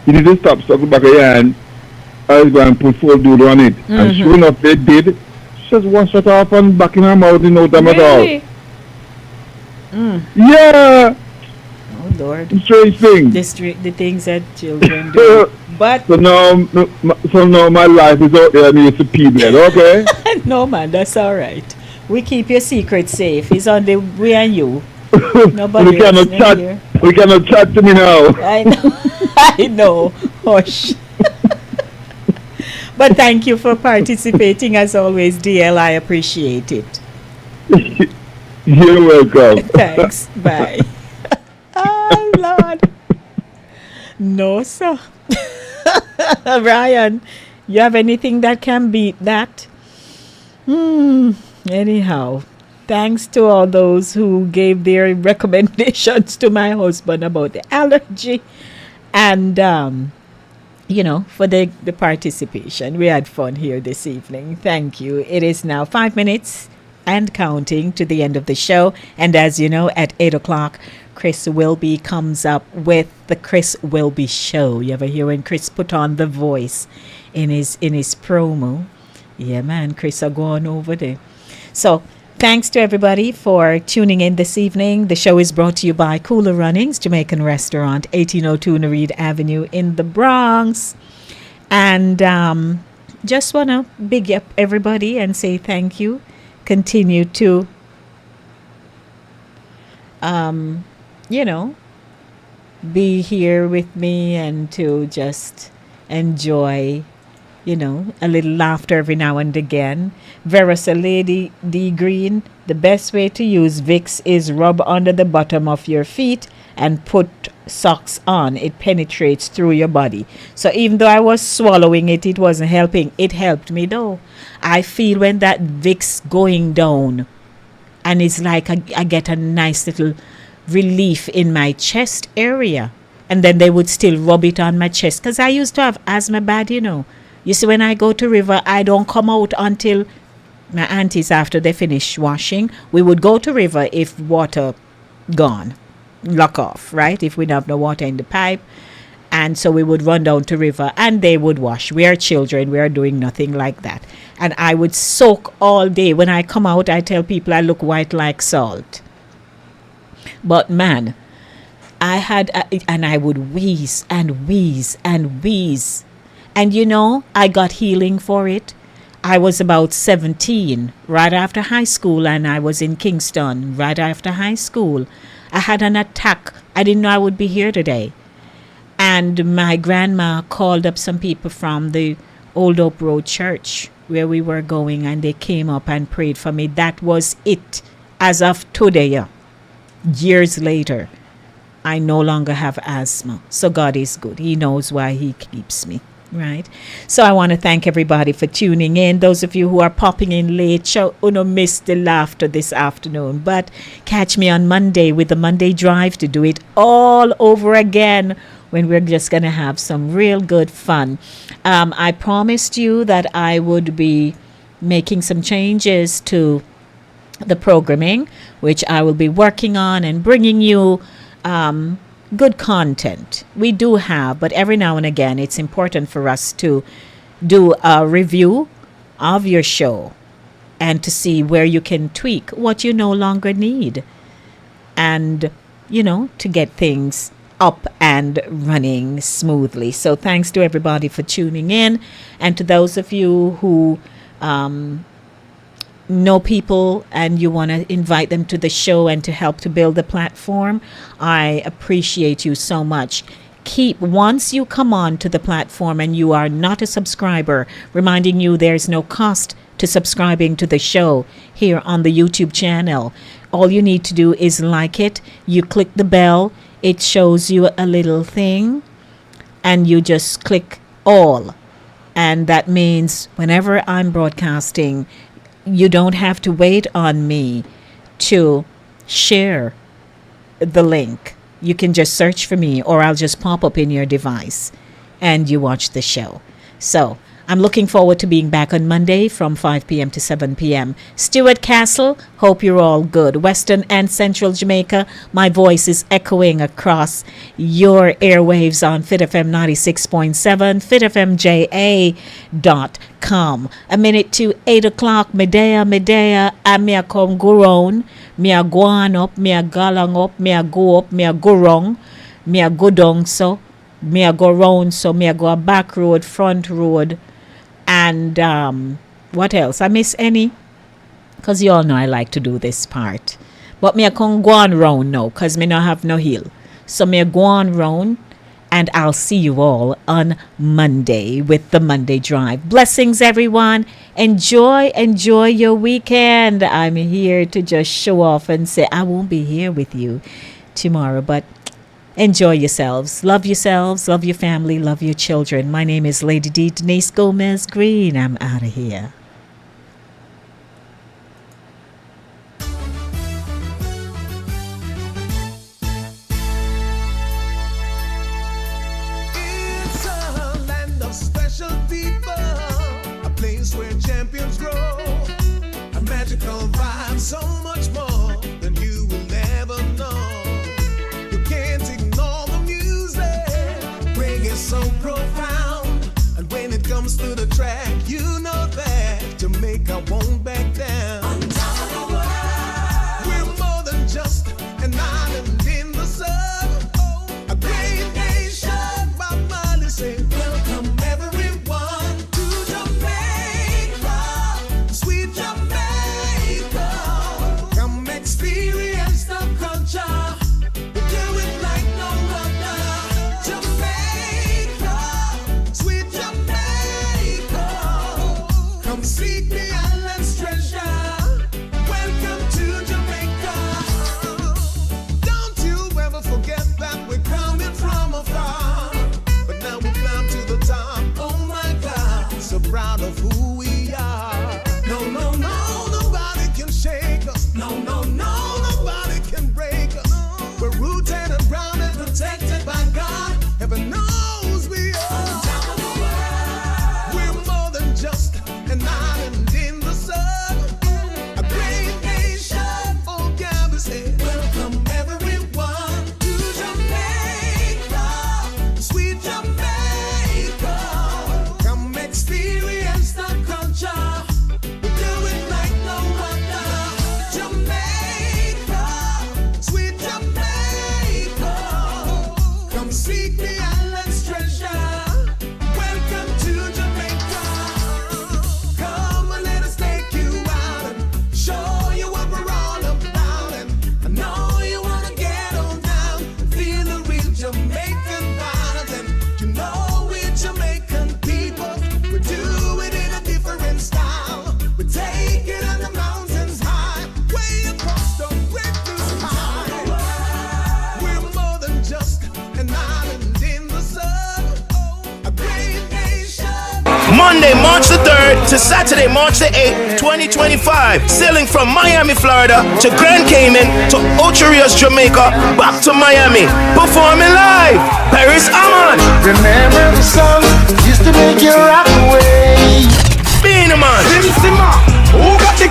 you need to stop sucking back of your hand. I was going to put full dude on it, and sure enough they did. She just washed it off and back in her mouth in no time at all. Yeah. Oh Lord. Strange thing. The things that children do. But so now my life is out there and it's a pee bed, okay? no man, that's all right. We keep your secret safe. It's on the way and you. Nobody we cannot else chat. here. We cannot chat to me now. I know. I know. Hush. But thank you for participating as always, DL. I appreciate it. You're welcome. Thanks. Bye. Oh Lord. No, sir. Ryan, you have anything that can beat that? Anyhow, thanks to all those who gave their recommendations to my husband about the allergy and for the participation. We had fun here this evening. Thank you. It is now 5 minutes and counting to the end of the show. And as you know, at 8 o'clock, Chris Wilby comes up with the Chris Wilby Show. You ever hear when Chris put on the voice in his promo? Yeah, man, Chris are going over there. So thanks to everybody for tuning in this evening. The show is brought to you by Cooler Runnings, Jamaican restaurant, 1802 Nareed Avenue in the Bronx. And just want to big up everybody and say thank you. Continue to, be here with me and to just enjoy a little laughter every now and again. Versa Lady D. Green, the best way to use Vicks is rub under the bottom of your feet and put socks on. It penetrates through your body. So even though I was swallowing it, it wasn't helping. It helped me though. I feel when that Vicks going down and it's like I get a nice little relief in my chest area. And then they would still rub it on my chest because I used to have asthma bad, You see, when I go to river, I don't come out until my aunties, after they finish washing, we would go to river if water gone, lock off, right? If we don't have no water in the pipe. And so we would run down to river and they would wash. We are children. We are doing nothing like that. And I would soak all day. When I come out, I tell people I look white like salt. But man, I had, and I would wheeze and wheeze and wheeze. And you know, I got healing for it. I was about 17, right after high school, and I was in Kingston right after high school. I had an attack. I didn't know I would be here today. And my grandma called up some people from the Old Hope Road Church where we were going, and they came up and prayed for me. That was it. As of today, years later, I no longer have asthma. So God is good. He knows why he keeps me. Right. So I want to thank everybody for tuning in. Those of you who are popping in late, uno missed the laughter this afternoon. But catch me on Monday with the Monday Drive to do it all over again, when we're just going to have some real good fun. I promised you that I would be making some changes to the programming, which I will be working on and bringing you good content. We do have, but every now and again, it's important for us to do a review of your show and to see where you can tweak what you no longer need. And, you know, to get things up and running smoothly. So thanks to everybody for tuning in, and to those of you who know people and you want to invite them to the show and to help to build the platform, I appreciate you so much. Once you come on to the platform and you are not a subscriber, reminding you there's no cost to subscribing to the show here on the YouTube channel. All you need to do is like it. You click the bell. It shows you a little thing and you just click all. And that means whenever I'm broadcasting, you don't have to wait on me to share the link. You can just search for me, or I'll just pop up in your device and you watch the show. So I'm looking forward to being back on Monday from 5 p.m. to 7 p.m. Stuart Castle, hope you're all good. Western and Central Jamaica, my voice is echoing across your airwaves on Fit FM 96.7, fitfmja.com. A minute to 8 o'clock, Medea, and me a come go round, me a go on up, me a galang up, me a go up, me a go wrong, me a go down, so me a go round, so me a go a back road, front road. And what else? I miss any? Because you all know I like to do this part. But me I can't go on round now because me not have no hill. So me I go on round, and I'll see you all on Monday with the Monday Drive. Blessings, everyone. Enjoy your weekend. I'm here to just show off and say I won't be here with you tomorrow, but enjoy yourselves, love your family, love your children. My name is Lady D. Denise Gomez Green. I'm out of here. It's a land of special people, a place where champions grow, a magical vibe, so much more than you will ever know. So profound, and when it comes to the track, you know that Jamaica won't back down. On top of the world, we're more than just an island in the sun. A great nation, my mind is saying, welcome everyone to Jamaica, sweet Jamaica. Come experience the culture. We do it like no other. Sweet Jamaica, come seek the island's Monday, March the 3rd to Saturday, March the 8th, 2025. Sailing from Miami, Florida to Grand Cayman to Ocho Rios, Jamaica, back to Miami. Performing live, Paris Amon. Remember the song used to make you rock away. Being a man. Who got the key?